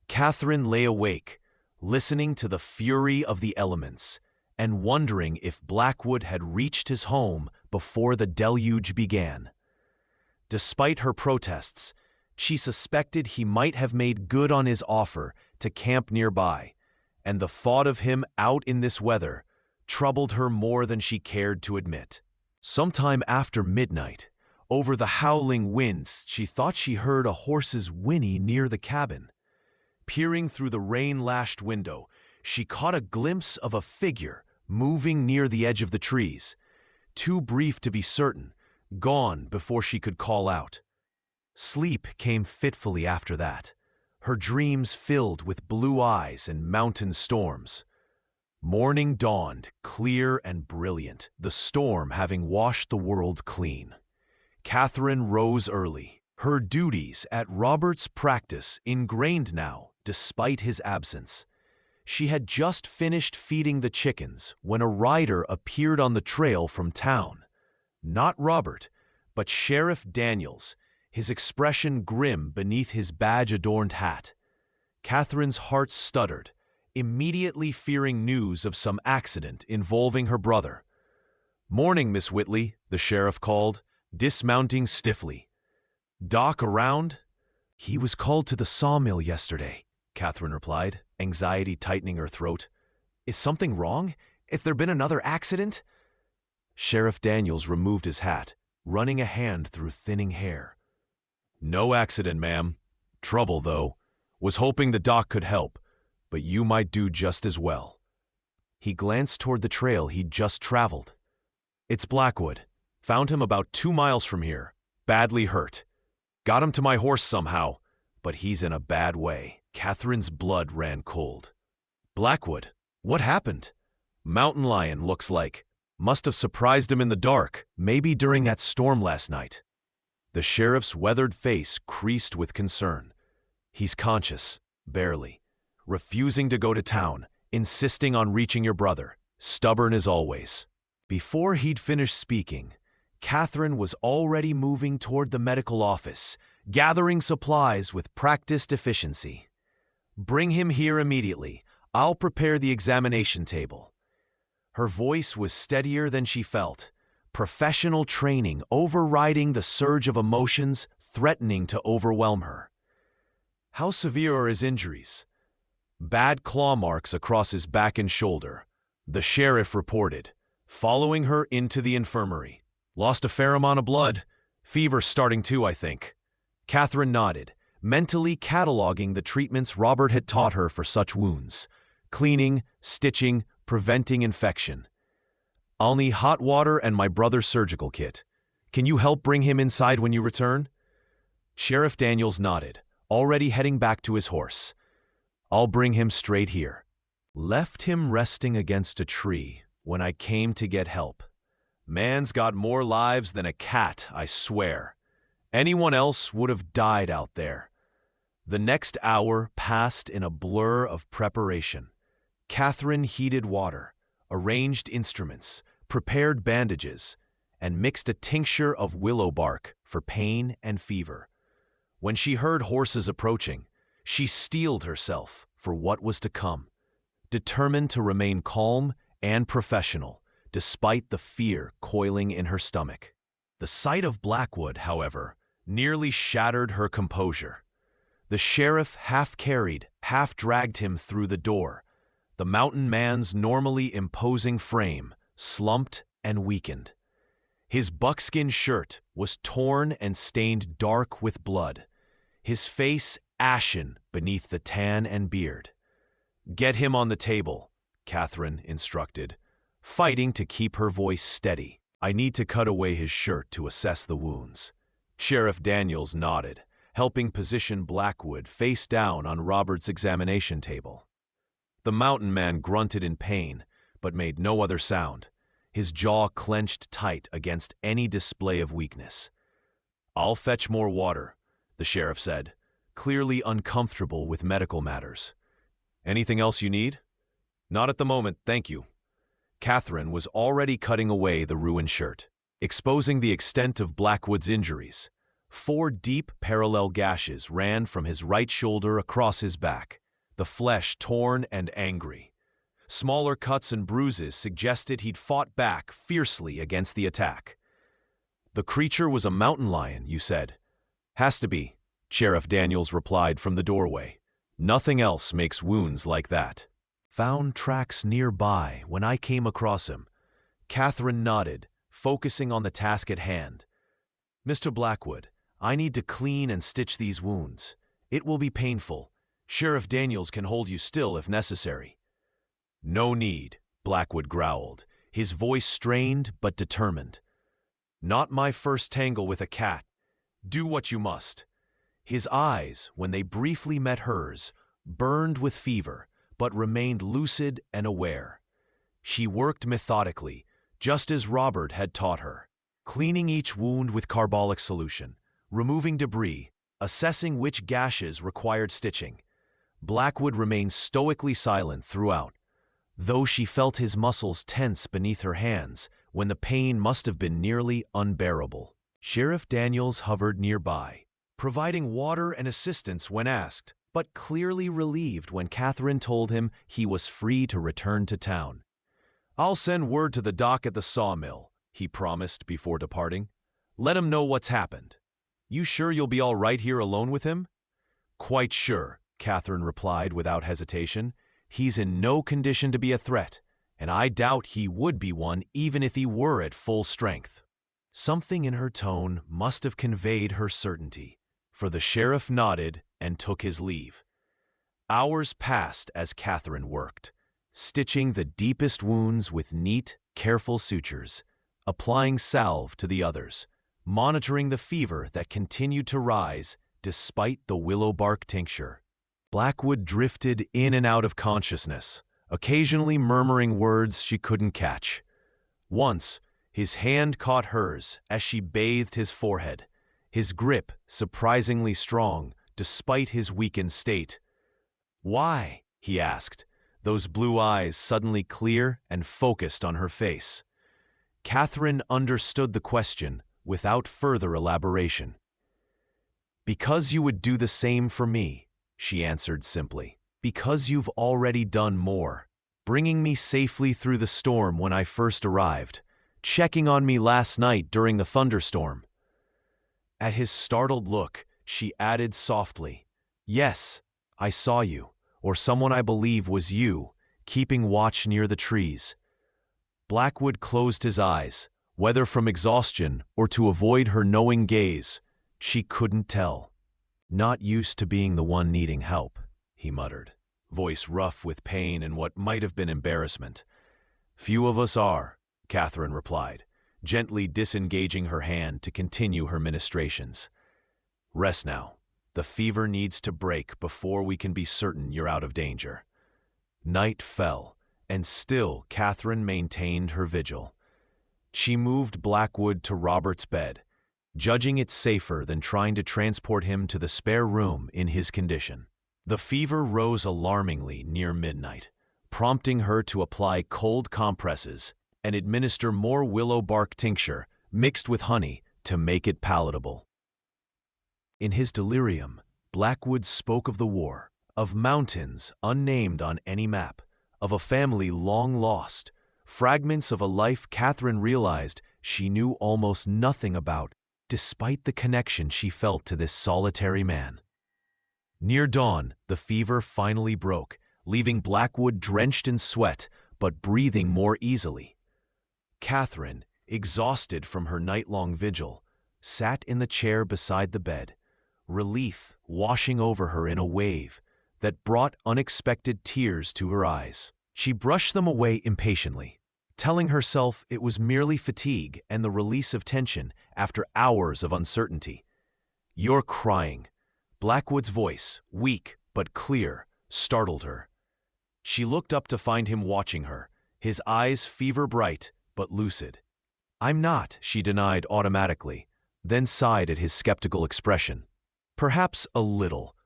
Catherine lay awake, listening to the fury of the elements and wondering if Blackwood had reached his home before the deluge began. Despite her protests, she suspected he might have made good on his offer to camp nearby, and the thought of him out in this weather troubled her more than she cared to admit. Sometime after midnight, over the howling winds, she thought she heard a horse's whinny near the cabin. Peering through the rain-lashed window, she caught a glimpse of a figure moving near the edge of the trees, too brief to be certain, gone before she could call out. Sleep came fitfully after that, her dreams filled with blue eyes and mountain storms. Morning dawned, clear and brilliant, the storm having washed the world clean. Catherine rose early, her duties at Robert's practice ingrained now, despite his absence. She had just finished feeding the chickens when a rider appeared on the trail from town. Not Robert, but Sheriff Daniels, his expression grim beneath his badge-adorned hat. Catherine's heart stuttered, immediately fearing news of some accident involving her brother. "Morning, Miss Whitley," the sheriff called, dismounting stiffly. "Doc around?" "He was called to the sawmill yesterday," Catherine replied, anxiety tightening her throat. "Is something wrong? Has there been another accident?" Sheriff Daniels removed his hat, running a hand through thinning hair. "No accident, ma'am. Trouble, though. Was hoping the doc could help, but you might do just as well." He glanced toward the trail he'd just traveled. "It's Blackwood. Found him about 2 miles from here, badly hurt. Got him to my horse somehow, but he's in a bad way." Catherine's blood ran cold. "Blackwood? What happened?" "Mountain lion, looks like. Must have surprised him in the dark, maybe during that storm last night." The sheriff's weathered face creased with concern. "He's conscious, barely. Refusing to go to town, insisting on reaching your brother. Stubborn as always." Before he'd finished speaking, Catherine was already moving toward the medical office, gathering supplies with practiced efficiency. "Bring him here immediately. I'll prepare the examination table." Her voice was steadier than she felt, professional training overriding the surge of emotions threatening to overwhelm her. "How severe are his injuries?" "Bad claw marks across his back and shoulder," the sheriff reported, following her into the infirmary. "Lost a fair amount of blood. Fever starting too, I think." Catherine nodded, mentally cataloging the treatments Robert had taught her for such wounds: cleaning, stitching, preventing infection. "I'll need hot water and my brother's surgical kit. Can you help bring him inside when you return?" Sheriff Daniels nodded, already heading back to his horse. "I'll bring him straight here." "Left him resting against a tree when I came to get help. Man's got more lives than a cat, I swear. Anyone else would have died out there." The next hour passed in a blur of preparation. Catherine heated water, arranged instruments, prepared bandages, and mixed a tincture of willow bark for pain and fever. When she heard horses approaching, she steeled herself for what was to come, determined to remain calm and professional, despite the fear coiling in her stomach. The sight of Blackwood, however, nearly shattered her composure. The sheriff half-carried, half-dragged him through the door. The mountain man's normally imposing frame slumped and weakened. His buckskin shirt was torn and stained dark with blood, his face ashen beneath the tan and beard. "Get him on the table," Catherine instructed, fighting to keep her voice steady. "I need to cut away his shirt to assess the wounds." Sheriff Daniels nodded, helping position Blackwood face down on Robert's examination table. The mountain man grunted in pain, but made no other sound, his jaw clenched tight against any display of weakness. "I'll fetch more water," the sheriff said, clearly uncomfortable with medical matters. "Anything else you need?" "Not at the moment, thank you." Catherine was already cutting away the ruined shirt, exposing the extent of Blackwood's injuries. 4 deep parallel gashes ran from his right shoulder across his back, the flesh torn and angry. Smaller cuts and bruises suggested he'd fought back fiercely against the attack. "The creature was a mountain lion, you said?" "Has to be," Sheriff Daniels replied from the doorway. "Nothing else makes wounds like that." "Found tracks nearby when I came across him." Catherine nodded, focusing on the task at hand. "Mr. Blackwood, I need to clean and stitch these wounds. It will be painful. Sheriff Daniels can hold you still if necessary." "No need," Blackwood growled, his voice strained but determined. "Not my first tangle with a cat. Do what you must." His eyes, when they briefly met hers, burned with fever, but remained lucid and aware. She worked methodically, just as Robert had taught her, cleaning each wound with carbolic solution, removing debris, assessing which gashes required stitching. Blackwood remained stoically silent throughout, though she felt his muscles tense beneath her hands when the pain must have been nearly unbearable. Sheriff Daniels hovered nearby, providing water and assistance when asked, but clearly relieved when Catherine told him he was free to return to town. "I'll send word to the dock at the sawmill," he promised before departing. "Let him know what's happened." "You sure you'll be all right here alone with him?" "Quite sure," Catherine replied without hesitation. "He's in no condition to be a threat, and I doubt he would be one even if he were at full strength." Something in her tone must have conveyed her certainty, for the sheriff nodded and took his leave. Hours passed as Catherine worked, stitching the deepest wounds with neat, careful sutures, applying salve to the others, monitoring the fever that continued to rise despite the willow bark tincture. Blackwood drifted in and out of consciousness, occasionally murmuring words she couldn't catch. Once, his hand caught hers as she bathed his forehead, his grip surprisingly strong despite his weakened state. "Why?" he asked, those blue eyes suddenly clear and focused on her face. Catherine understood the question without further elaboration. "Because you would do the same for me," she answered simply. "Because you've already done more, bringing me safely through the storm when I first arrived, checking on me last night during the thunderstorm." At his startled look, she added softly, "Yes, I saw you, or someone I believe was you, keeping watch near the trees." Blackwood closed his eyes, whether from exhaustion or to avoid her knowing gaze. She couldn't tell. "Not used to being the one needing help," he muttered, voice rough with pain and what might have been embarrassment. "Few of us are," Catherine replied, gently disengaging her hand to continue her ministrations. "Rest now. The fever needs to break before we can be certain you're out of danger." Night fell, and still Catherine maintained her vigil. She moved Blackwood to Robert's bed, judging it safer than trying to transport him to the spare room in his condition. The fever rose alarmingly near midnight, prompting her to apply cold compresses and administer more willow bark tincture mixed with honey to make it palatable. In his delirium, Blackwood spoke of the war, of mountains unnamed on any map, of a family long lost, fragments of a life Catherine realized she knew almost nothing about, despite the connection she felt to this solitary man. Near dawn, the fever finally broke, leaving Blackwood drenched in sweat but breathing more easily. Catherine, exhausted from her night-long vigil, sat in the chair beside the bed, relief washing over her in a wave that brought unexpected tears to her eyes. She brushed them away impatiently, telling herself it was merely fatigue and the release of tension after hours of uncertainty. "You're crying." Blackwood's voice, weak but clear, startled her. She looked up to find him watching her, his eyes fever-bright but lucid. "I'm not," she denied automatically, then sighed at his skeptical expression. "Perhaps a little.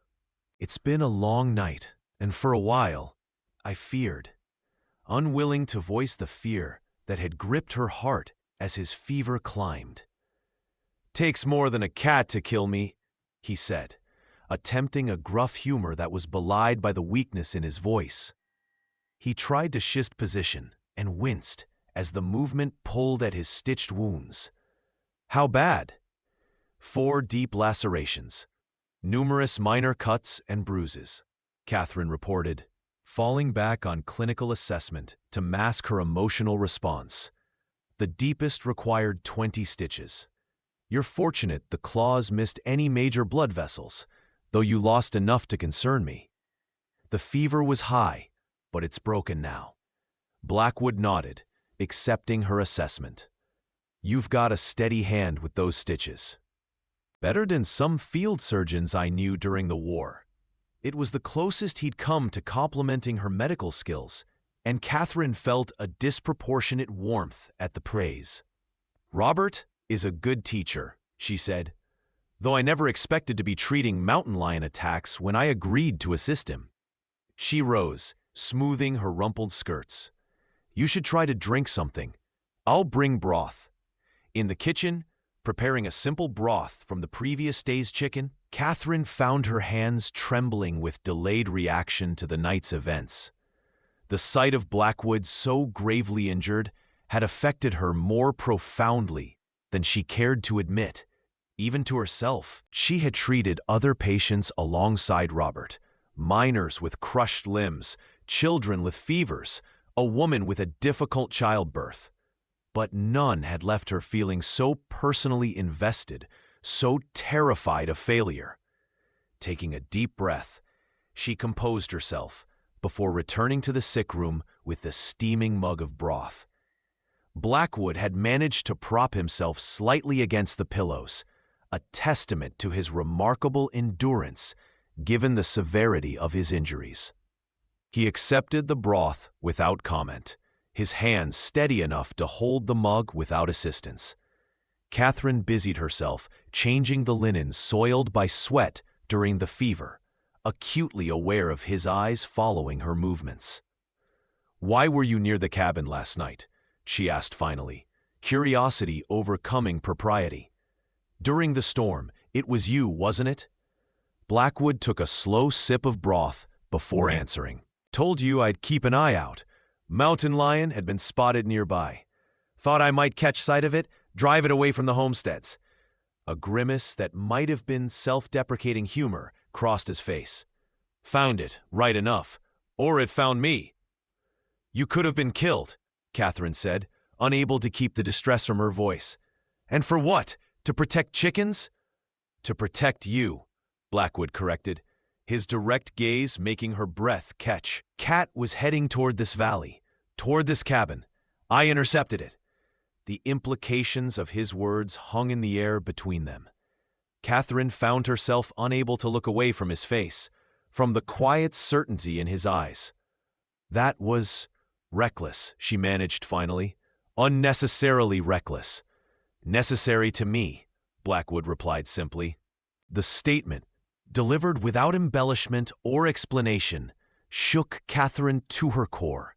It's been a long night, and for a while, I feared." Unwilling to voice the fear that had gripped her heart as his fever climbed. "Takes more than a cat to kill me," he said, attempting a gruff humor that was belied by the weakness in his voice. He tried to shift position and winced as the movement pulled at his stitched wounds. "How bad?" "4 deep lacerations. Numerous minor cuts and bruises," Catherine reported, falling back on clinical assessment to mask her emotional response. "The deepest required 20 stitches. You're fortunate the claws missed any major blood vessels, though you lost enough to concern me. The fever was high, but it's broken now." Blackwood nodded, accepting her assessment. "You've got a steady hand with those stitches. Better than some field surgeons I knew during the war." It was the closest he'd come to complimenting her medical skills, and Catherine felt a disproportionate warmth at the praise. "Robert is a good teacher," she said, "though I never expected to be treating mountain lion attacks when I agreed to assist him." She rose, smoothing her rumpled skirts. "You should try to drink something. I'll bring broth." In the kitchen, preparing a simple broth from the previous day's chicken, Catherine found her hands trembling with delayed reaction to the night's events. The sight of Blackwood so gravely injured had affected her more profoundly than she cared to admit. Even to herself, she had treated other patients alongside Robert, minors with crushed limbs, children with fevers, a woman with a difficult childbirth. But none had left her feeling so personally invested, so terrified of failure. Taking a deep breath, she composed herself before returning to the sick room with the steaming mug of broth. Blackwood had managed to prop himself slightly against the pillows, a testament to his remarkable endurance given the severity of his injuries. He accepted the broth without comment, his hands steady enough to hold the mug without assistance. Catherine busied herself changing the linen soiled by sweat during the fever, acutely aware of his eyes following her movements. "Why were you near the cabin last night?" she asked finally, curiosity overcoming propriety. "During the storm, it was you, wasn't it?" Blackwood took a slow sip of broth before answering. "Told you I'd keep an eye out. Mountain lion had been spotted nearby. Thought I might catch sight of it, drive it away from the homesteads." A grimace that might have been self-deprecating humor crossed his face. "Found it, right enough. Or it found me." "You could have been killed," Catherine said, unable to keep the distress from her voice. "And for what? To protect chickens?" "To protect you," Blackwood corrected, his direct gaze making her breath catch. "Cat was heading toward this valley, toward this cabin. I intercepted it." The implications of his words hung in the air between them. Catherine found herself unable to look away from his face, from the quiet certainty in his eyes. "That was reckless," she managed finally. "Unnecessarily reckless." "Necessary to me," Blackwood replied simply. The statement, delivered without embellishment or explanation, shook Catherine to her core.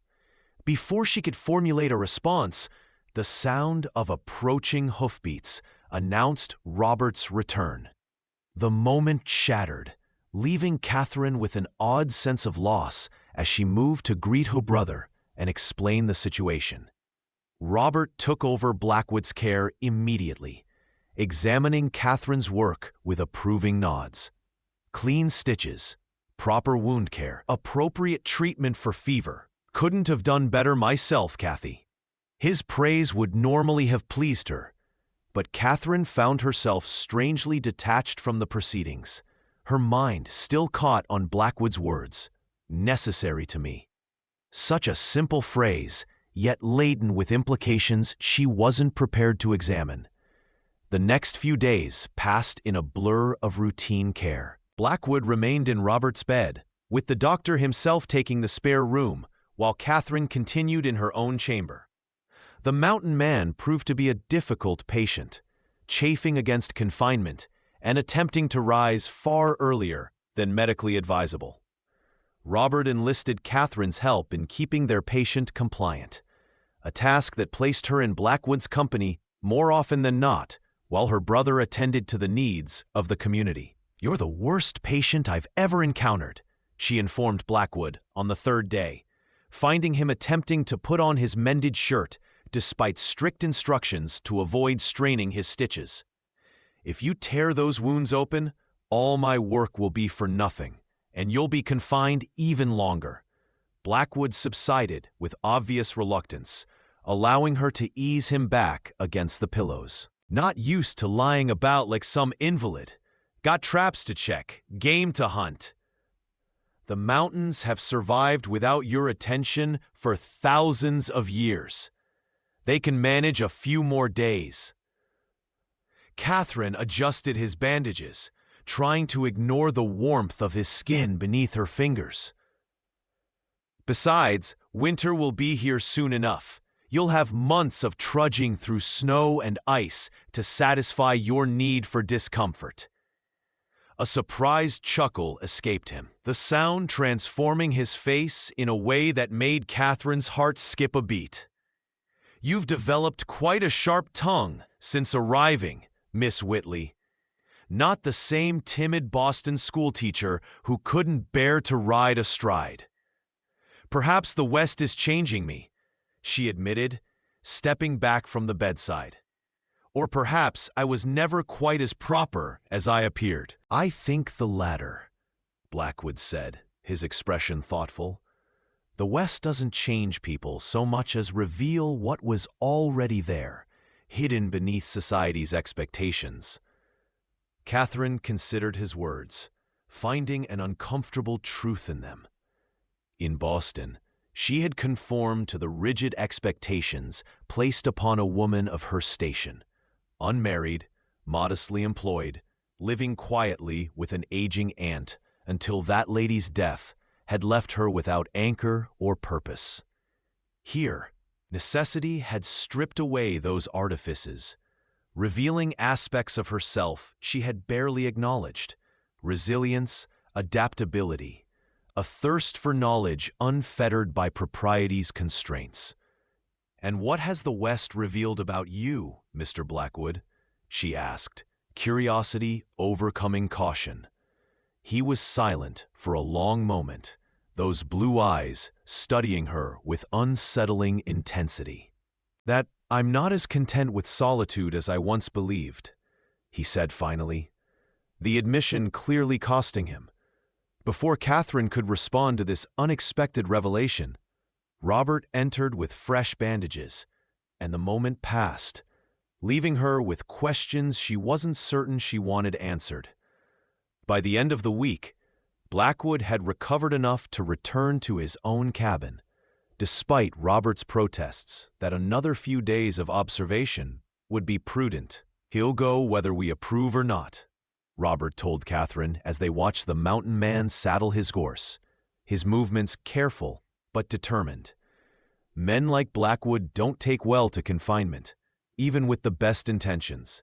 Before she could formulate a response, the sound of approaching hoofbeats announced Robert's return. The moment shattered, leaving Catherine with an odd sense of loss as she moved to greet her brother and explain the situation. Robert took over Blackwood's care immediately, examining Catherine's work with approving nods. Clean stitches, proper wound care, appropriate treatment for fever. "Couldn't have done better myself, Kathy." His praise would normally have pleased her, but Catherine found herself strangely detached from the proceedings, her mind still caught on Blackwood's words, "necessary to me." Such a simple phrase, yet laden with implications she wasn't prepared to examine. The next few days passed in a blur of routine care. Blackwood remained in Robert's bed, with the doctor himself taking the spare room, while Catherine continued in her own chamber. The mountain man proved to be a difficult patient, chafing against confinement and attempting to rise far earlier than medically advisable. Robert enlisted Catherine's help in keeping their patient compliant, a task that placed her in Blackwood's company more often than not, while her brother attended to the needs of the community. "You're the worst patient I've ever encountered," she informed Blackwood on the third day, finding him attempting to put on his mended shirt despite strict instructions to avoid straining his stitches. "If you tear those wounds open, all my work will be for nothing, and you'll be confined even longer." Blackwood subsided with obvious reluctance, allowing her to ease him back against the pillows. "Not used to lying about like some invalid. Got traps to check, game to hunt. The mountains have survived without your attention for thousands of years. They can manage a few more days." Catherine adjusted his bandages, trying to ignore the warmth of his skin beneath her fingers. "Besides, winter will be here soon enough. You'll have months of trudging through snow and ice to satisfy your need for discomfort." A surprised chuckle escaped him, the sound transforming his face in a way that made Catherine's heart skip a beat. "You've developed quite a sharp tongue since arriving, Miss Whitley. not the same timid Boston schoolteacher who couldn't bear to ride astride. "Perhaps the West is changing me," she admitted, stepping back from the bedside. "Or perhaps I was never quite as proper as I appeared." "I think the latter," Blackwood said, his expression thoughtful. "The West doesn't change people so much as reveal what was already there, hidden beneath society's expectations." Catherine considered his words, finding an uncomfortable truth in them. In Boston, she had conformed to the rigid expectations placed upon a woman of her station, unmarried, modestly employed, living quietly with an aging aunt until that lady's death had left her without anchor or purpose. Here, necessity had stripped away those artifices, revealing aspects of herself she had barely acknowledged: resilience, adaptability, a thirst for knowledge unfettered by propriety's constraints. "And what has the West revealed about you, Mr. Blackwood?" she asked, curiosity overcoming caution. He was silent for a long moment, those blue eyes studying her with unsettling intensity. "That I'm not as content with solitude as I once believed," he said finally, the admission clearly costing him. Before Catherine could respond to this unexpected revelation, Robert entered with fresh bandages, and the moment passed, leaving her with questions she wasn't certain she wanted answered. By the end of the week, Blackwood had recovered enough to return to his own cabin, despite Robert's protests that another few days of observation would be prudent. "He'll go whether we approve or not," Robert told Catherine as they watched the mountain man saddle his horse, his movements careful but determined. Men like Blackwood don't take well to confinement, even with the best intentions.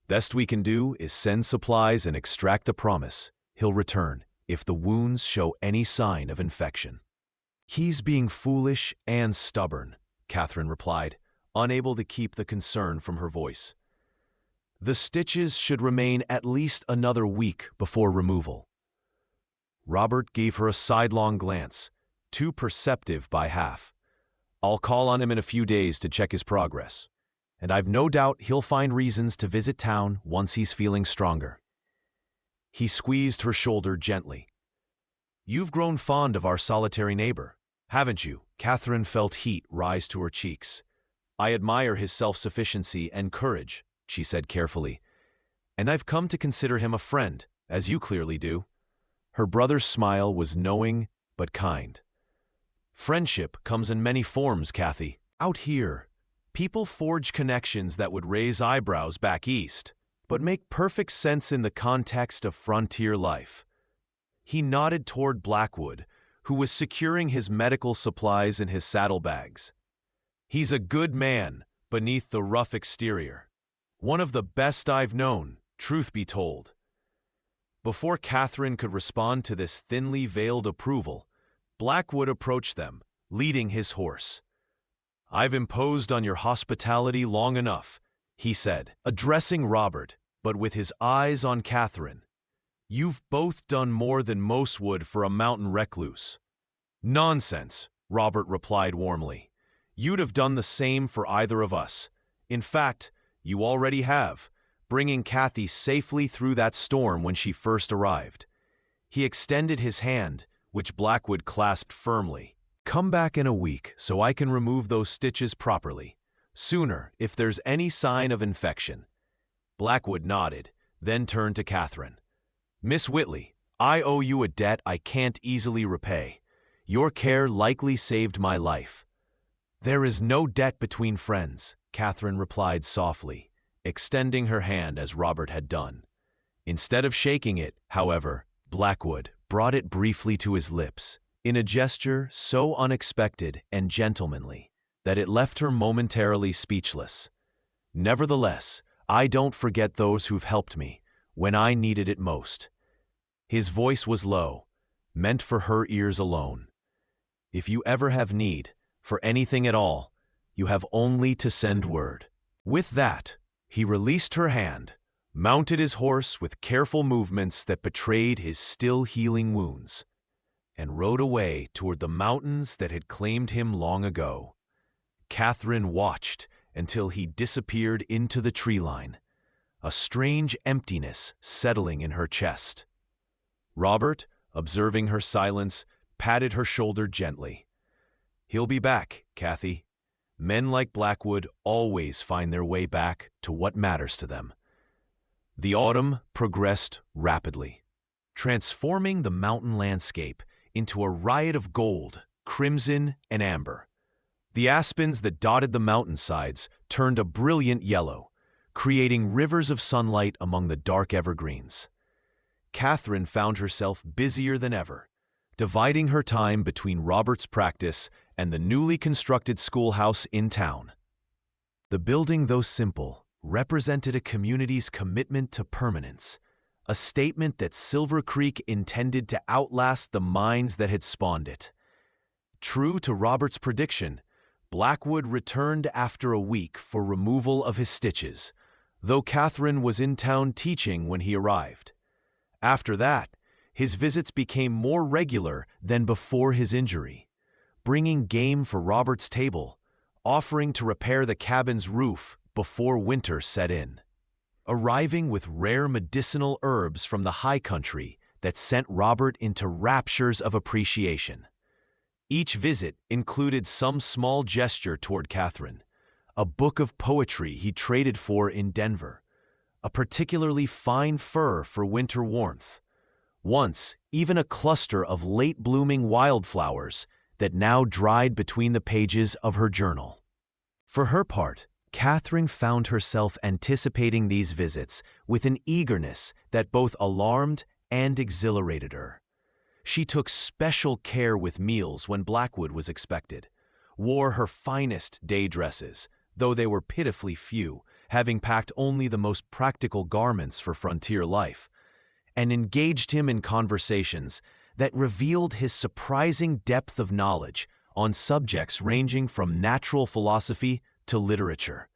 "Best we can do is send supplies and extract a promise he'll return if the wounds show any sign of infection." "He's being foolish and stubborn," Catherine replied, unable to keep the concern from her voice. "The stitches should remain at least another week before removal." Robert gave her a sidelong glance, too perceptive by half. "I'll call on him in a few days to check his progress, and I've no doubt he'll find reasons to visit town once he's feeling stronger." He squeezed her shoulder gently. "You've grown fond of our solitary neighbor, haven't you?" Catherine felt heat rise to her cheeks. "I admire his self-sufficiency and courage," she said carefully, "and I've come to consider him a friend, as you clearly do." Her brother's smile was knowing but kind. "Friendship comes in many forms, Kathy. Out here, people forge connections that would raise eyebrows back east, but make perfect sense in the context of frontier life." He nodded toward Blackwood, who was securing his medical supplies in his saddlebags. "He's a good man beneath the rough exterior. One of the best I've known, truth be told." Before Catherine could respond to this thinly veiled approval, Blackwood approached them, leading his horse. "I've imposed on your hospitality long enough," he said, addressing Robert, but with his eyes on Catherine. "You've both done more than most would for a mountain recluse." "Nonsense," Robert replied warmly. "You'd have done the same for either of us. In fact, you already have, bringing Kathy safely through that storm when she first arrived." He extended his hand, which Blackwood clasped firmly. "Come back in a week so I can remove those stitches properly. Sooner if there's any sign of infection." Blackwood nodded, then turned to Catherine. "Miss Whitley, I owe you a debt I can't easily repay. Your care likely saved my life." "There is no debt between friends," Catherine replied softly, extending her hand as Robert had done. Instead of shaking it, however, Blackwood brought it briefly to his lips, in a gesture so unexpected and gentlemanly that it left her momentarily speechless. "Nevertheless, I don't forget those who've helped me when I needed it most." His voice was low, meant for her ears alone. "If you ever have need, for anything at all, you have only to send word." With that, he released her hand, mounted his horse with careful movements that betrayed his still healing wounds, and rode away toward the mountains that had claimed him long ago. Catherine watched until he disappeared into the tree line, a strange emptiness settling in her chest. Robert, observing her silence, patted her shoulder gently. "He'll be back, Kathy. Men like Blackwood always find their way back to what matters to them." The autumn progressed rapidly, transforming the mountain landscape into a riot of gold, crimson, and amber. The aspens that dotted the mountainsides turned a brilliant yellow, creating rivers of sunlight among the dark evergreens. Catherine found herself busier than ever, dividing her time between Robert's practice and the newly constructed schoolhouse in town. The building, though simple, represented a community's commitment to permanence, a statement that Silver Creek intended to outlast the minds that had spawned it. True to Robert's prediction, Blackwood returned after a week for removal of his stitches, though Catherine was in town teaching when he arrived. After that, his visits became more regular than before his injury, bringing game for Robert's table, offering to repair the cabin's roof before winter set in, arriving with rare medicinal herbs from the high country that sent Robert into raptures of appreciation. Each visit included some small gesture toward Catherine, a book of poetry he traded for in Denver, a particularly fine fir for winter warmth, once even a cluster of late-blooming wildflowers that now dried between the pages of her journal. For her part, Catherine found herself anticipating these visits with an eagerness that both alarmed and exhilarated her. She took special care with meals when Blackwood was expected, wore her finest day dresses, though they were pitifully few, having packed only the most practical garments for frontier life, and engaged him in conversations that revealed his surprising depth of knowledge on subjects ranging from natural philosophy to literature.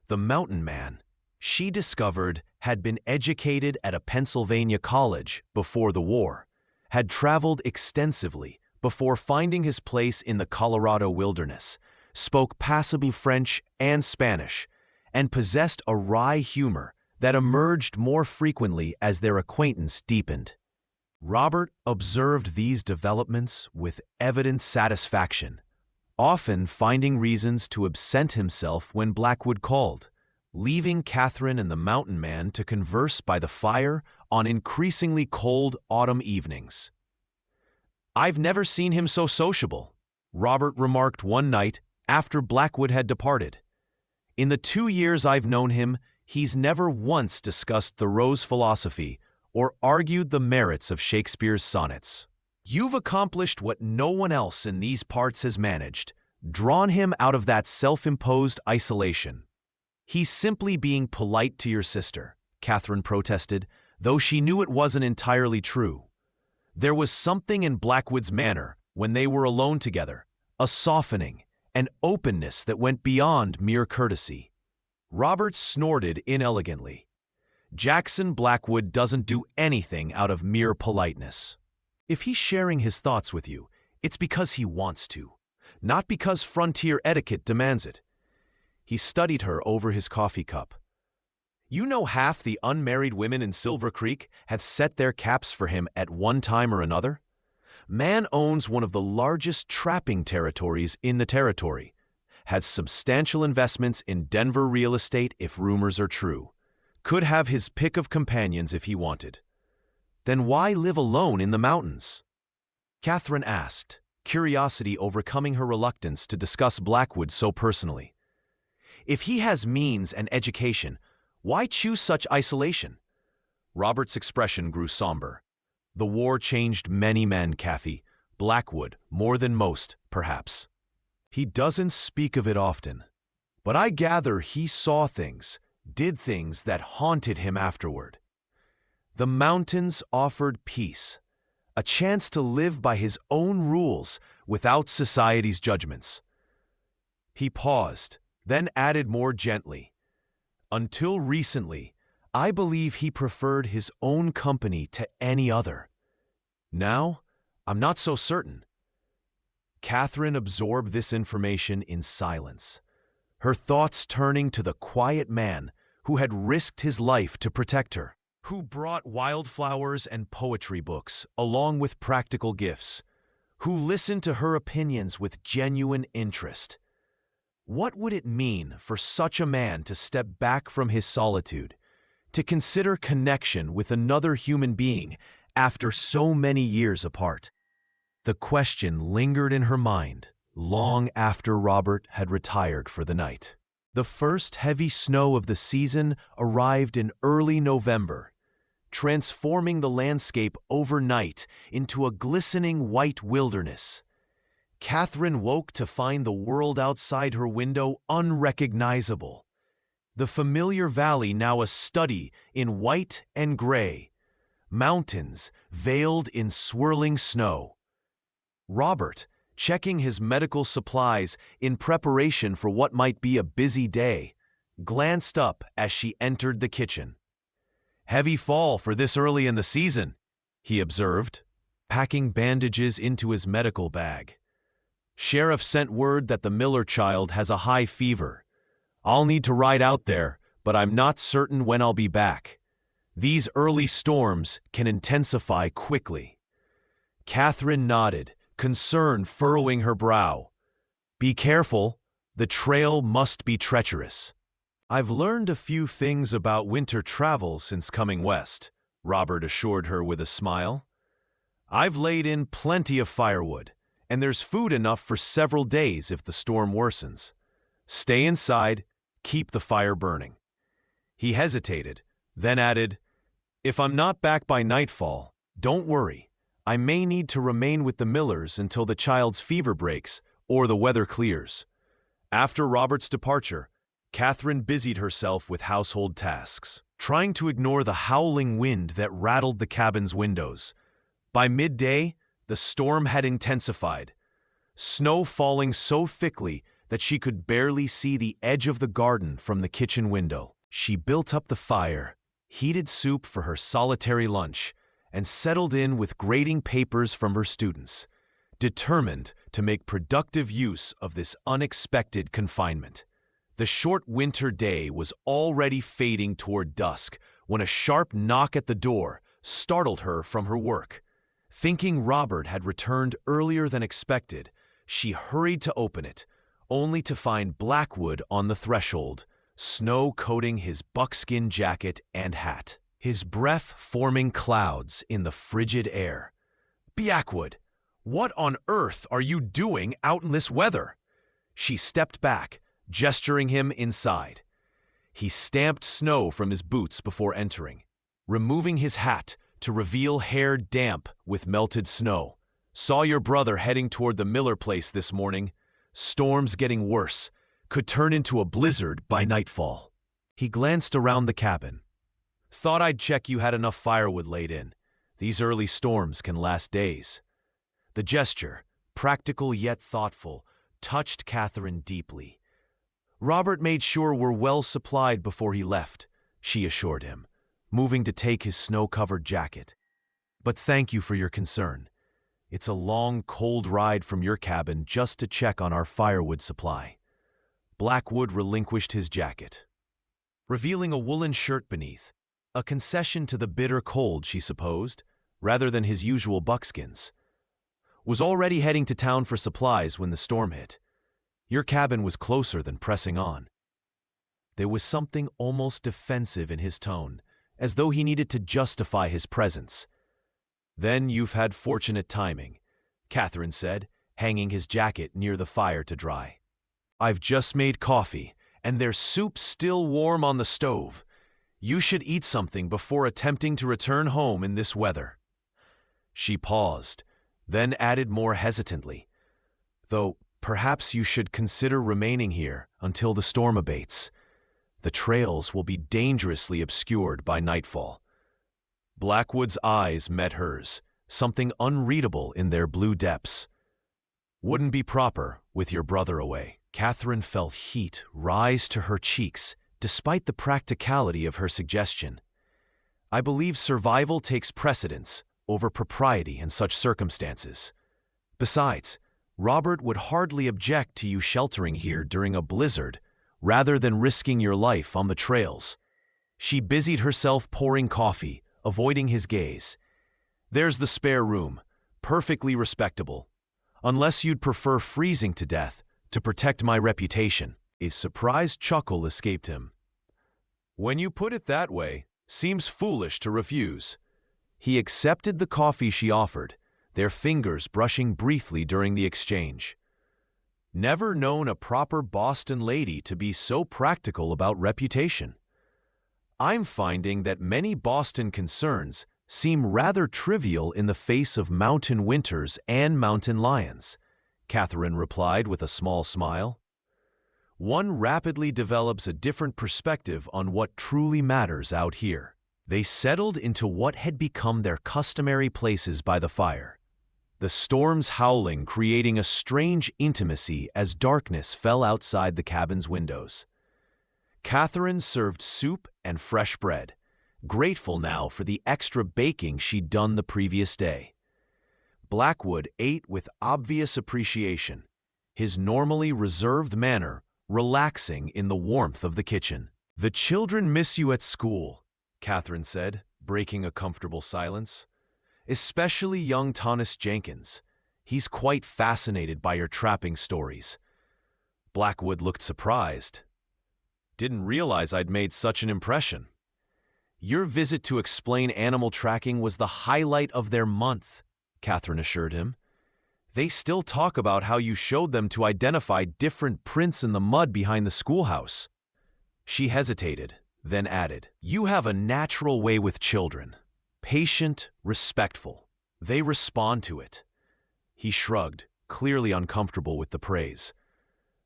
The mountain man, she discovered, had been educated at a Pennsylvania college before the war, had traveled extensively before finding his place in the Colorado wilderness, spoke passably French and Spanish, and possessed a wry humor that emerged more frequently as their acquaintance deepened. Robert observed these developments with evident satisfaction, often finding reasons to absent himself when Blackwood called, leaving Catherine and the mountain man to converse by the fire on increasingly cold autumn evenings. "I've never seen him so sociable," Robert remarked one night after Blackwood had departed. "In the 2 years I've known him, he's never once discussed Thoreau's philosophy or argued the merits of Shakespeare's sonnets. You've accomplished what no one else in these parts has managed, drawn him out of that self-imposed isolation." "He's simply being polite to your sister," Catherine protested, though she knew it wasn't entirely true. There was something in Blackwood's manner when they were alone together, a softening, an openness that went beyond mere courtesy. Robert snorted inelegantly. "Jackson Blackwood doesn't do anything out of mere politeness. If he's sharing his thoughts with you, it's because he wants to, not because frontier etiquette demands it." He studied her over his coffee cup. "You know half the unmarried women in Silver Creek have set their caps for him at one time or another? Man owns one of the largest trapping territories in the territory, has substantial investments in Denver real estate if rumors are true, could have his pick of companions if he wanted. Then why live alone in the mountains?" Catherine asked, curiosity overcoming her reluctance to discuss Blackwood so personally. "If he has means and education, why choose such isolation?" Robert's expression grew somber. "The war changed many men, Kathy. Blackwood, more than most, perhaps. He doesn't speak of it often, but I gather he saw things, did things that haunted him afterward. The mountains offered peace, a chance to live by his own rules without society's judgments." He paused, then added more gently, "Until recently, I believe he preferred his own company to any other. Now, I'm not so certain. Catherine absorbed this information in silence, her thoughts turning to the quiet man who had risked his life to protect her, who brought wildflowers and poetry books along with practical gifts, who listened to her opinions with genuine interest. What would it mean for such a man to step back from his solitude, to consider connection with another human being after so many years apart? The question lingered in her mind long after Robert had retired for the night. The first heavy snow of the season arrived in early November, transforming the landscape overnight into a glistening white wilderness. Catherine woke to find the world outside her window unrecognizable, the familiar valley now a study in white and gray, mountains veiled in swirling snow. Robert, checking his medical supplies in preparation for what might be a busy day, glanced up as she entered the kitchen. "Heavy fall for this early in the season," he observed, packing bandages into his medical bag. "Sheriff sent word that the Miller child has a high fever. I'll need to ride out there, but I'm not certain when I'll be back. These early storms can intensify quickly." Catherine nodded, concern furrowing her brow. "Be careful, the trail must be treacherous." "I've learned a few things about winter travel since coming west," Robert assured her with a smile. "I've laid in plenty of firewood, and there's food enough for several days if the storm worsens. Stay inside, keep the fire burning." He hesitated, then added, "If I'm not back by nightfall, don't worry. I may need to remain with the Millers until the child's fever breaks or the weather clears." After Robert's departure, Catherine busied herself with household tasks, trying to ignore the howling wind that rattled the cabin's windows. By midday, the storm had intensified, snow falling so thickly that she could barely see the edge of the garden from the kitchen window. She built up the fire, heated soup for her solitary lunch, and settled in with grading papers from her students, determined to make productive use of this unexpected confinement. The short winter day was already fading toward dusk when a sharp knock at the door startled her from her work. Thinking Robert had returned earlier than expected, she hurried to open it, only to find Blackwood on the threshold, snow coating his buckskin jacket and hat, his breath forming clouds in the frigid air. "Blackwood, what on earth are you doing out in this weather?" She stepped back, gesturing him inside. He stamped snow from his boots before entering, removing his hat to reveal hair damp with melted snow. "Saw your brother heading toward the Miller place this morning. Storm's getting worse. Could turn into a blizzard by nightfall." He glanced around the cabin. "Thought I'd check you had enough firewood laid in. These early storms can last days." The gesture, practical yet thoughtful, touched Catherine deeply. "Robert made sure we're well supplied before he left," she assured him, moving to take his snow-covered jacket. "But thank you for your concern. It's a long, cold ride from your cabin just to check on our firewood supply." Blackwood relinquished his jacket, revealing a woolen shirt beneath, a concession to the bitter cold, she supposed, rather than his usual buckskins. "Was already heading to town for supplies when the storm hit. Your cabin was closer than pressing on." There was something almost defensive in his tone, as though he needed to justify his presence. "Then you've had fortunate timing," Catherine said, hanging his jacket near the fire to dry. "I've just made coffee, and there's soup still warm on the stove. You should eat something before attempting to return home in this weather." She paused, then added more hesitantly, "Though perhaps you should consider remaining here until the storm abates. The trails will be dangerously obscured by nightfall." Blackwood's eyes met hers, something unreadable in their blue depths. "Wouldn't be proper with your brother away." Catherine felt heat rise to her cheeks despite the practicality of her suggestion. I believe survival takes precedence over propriety in such circumstances. Besides, Robert would hardly object to you sheltering here during a blizzard rather than risking your life on the trails. She busied herself pouring coffee, avoiding his gaze. There's the spare room, perfectly respectable. Unless you'd prefer freezing to death to protect my reputation. A surprised chuckle escaped him. When you put it that way, seems foolish to refuse. He accepted the coffee she offered, their fingers brushing briefly during the exchange. Never known a proper Boston lady to be so practical about reputation. I'm finding that many Boston concerns seem rather trivial in the face of mountain winters and mountain lions, Catherine replied with a small smile. One rapidly develops a different perspective on what truly matters out here. They settled into what had become their customary places by the fire, the storm's howling creating a strange intimacy as darkness fell outside the cabin's windows. Catherine served soup and fresh bread, grateful now for the extra baking she'd done the previous day. Blackwood ate with obvious appreciation, his normally reserved manner relaxing in the warmth of the kitchen. "The children miss you at school," Catherine said, breaking a comfortable silence. "Especially young Thomas Jenkins. He's quite fascinated by your trapping stories." Blackwood looked surprised. "Didn't realize I'd made such an impression." "Your visit to explain animal tracking was the highlight of their month," Catherine assured him. "They still talk about how you showed them to identify different prints in the mud behind the schoolhouse." She hesitated, then added, "You have a natural way with children. Patient, respectful. They respond to it." He shrugged, clearly uncomfortable with the praise.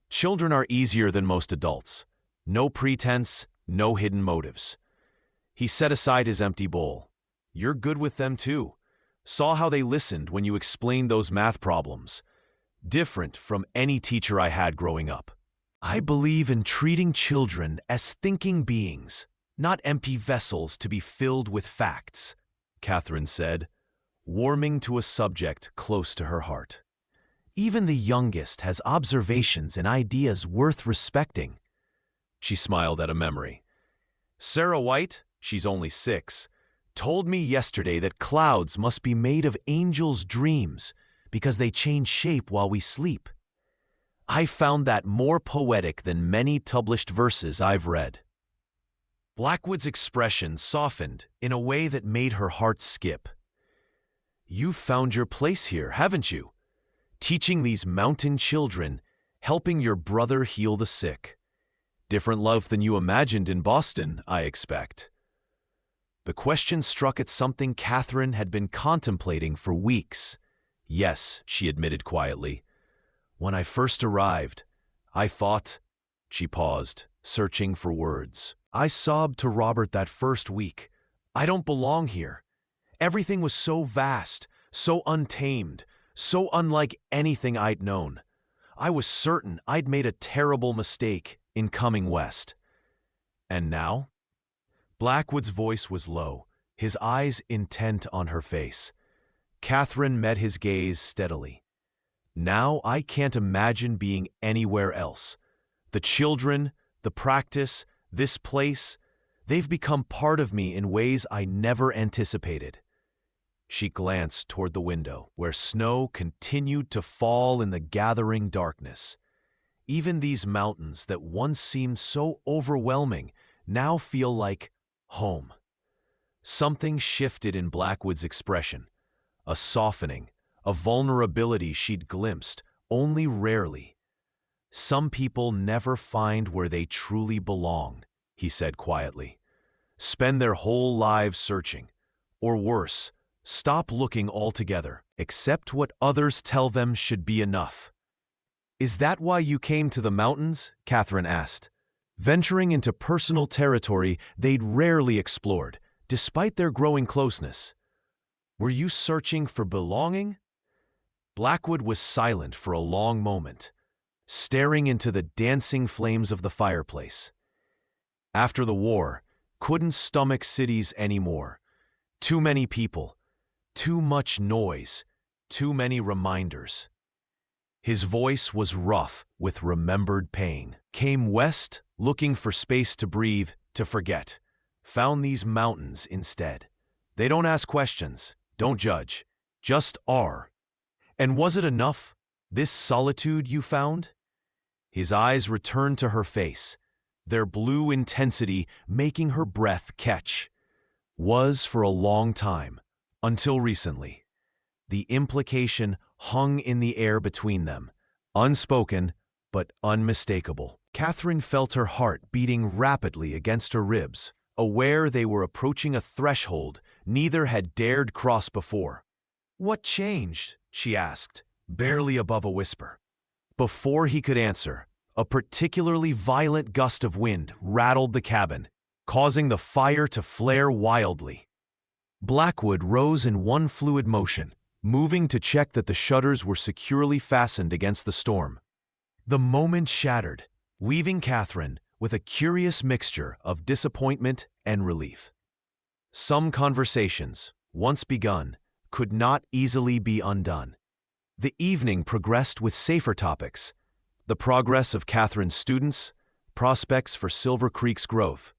"Children are easier than most adults. No pretense, no hidden motives." He set aside his empty bowl. "You're good with them too. Saw how they listened when you explained those math problems. Different from any teacher I had growing up. I believe in treating children as thinking beings, not empty vessels to be filled with facts," Catherine said, warming to a subject close to her heart. "Even the youngest has observations and ideas worth respecting." She smiled at a memory. "Sarah White, she's only 6, told me yesterday that clouds must be made of angels' dreams because they change shape while we sleep. I found that more poetic than many published verses I've read." Blackwood's expression softened in a way that made her heart skip. "You've found your place here, haven't you? Teaching these mountain children, helping your brother heal the sick. Different love than you imagined in Boston, I expect." The question struck at something Catherine had been contemplating for weeks. "Yes," she admitted quietly. "When I first arrived, I thought—" She paused, searching for words. "I sobbed to Robert that first week. I don't belong here. Everything was so vast, so untamed, so unlike anything I'd known. I was certain I'd made a terrible mistake in coming west." "And now?" Blackwood's voice was low, his eyes intent on her face. Catherine met his gaze steadily. "Now I can't imagine being anywhere else. The children, the practice, this place, they've become part of me in ways I never anticipated." She glanced toward the window, where snow continued to fall in the gathering darkness. Even these mountains that once seemed so overwhelming now feel like home. Something shifted in Blackwood's expression, a softening, a vulnerability she'd glimpsed only rarely. "Some people never find where they truly belong," he said quietly. "Spend their whole lives searching, or worse, stop looking altogether, accept what others tell them should be enough." "Is that why you came to the mountains?" Catherine asked, venturing into personal territory they'd rarely explored, despite their growing closeness. "Were you searching for belonging?" Blackwood was silent for a long moment, staring into the dancing flames of the fireplace. "After the war, couldn't stomach cities anymore. Too many people, too much noise, too many reminders. His voice was rough with remembered pain. Came west, looking for space to breathe, to forget. Found these mountains instead. They don't ask questions, don't judge, just are. And was it enough, this solitude you found? His eyes returned to her face, their blue intensity making her breath catch. Was for a long time, until recently. The implication hung in the air between them, unspoken but unmistakable. Catherine felt her heart beating rapidly against her ribs, aware they were approaching a threshold neither had dared cross before. "What changed?" she asked, barely above a whisper. Before he could answer, a particularly violent gust of wind rattled the cabin, causing the fire to flare wildly. Blackwood rose in one fluid motion, moving to check that the shutters were securely fastened against the storm. The moment shattered, leaving Catherine with a curious mixture of disappointment and relief. Some conversations, once begun, could not easily be undone. The evening progressed with safer topics: the progress of Catherine's students, prospects for Silver Creek's growth,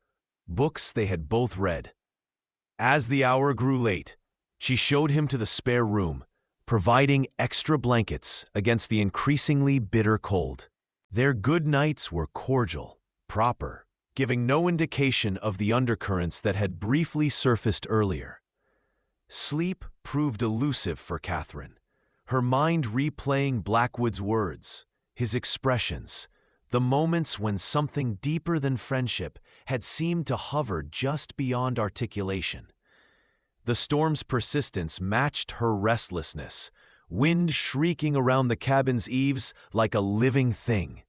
books they had both read. As the hour grew late, she showed him to the spare room, providing extra blankets against the increasingly bitter cold. Their good nights were cordial, proper, giving no indication of the undercurrents that had briefly surfaced earlier. Sleep proved elusive for Catherine, her mind replaying Blackwood's words, his expressions, the moments when something deeper than friendship had seemed to hover just beyond articulation. The storm's persistence matched her restlessness, wind shrieking around the cabin's eaves like a living thing.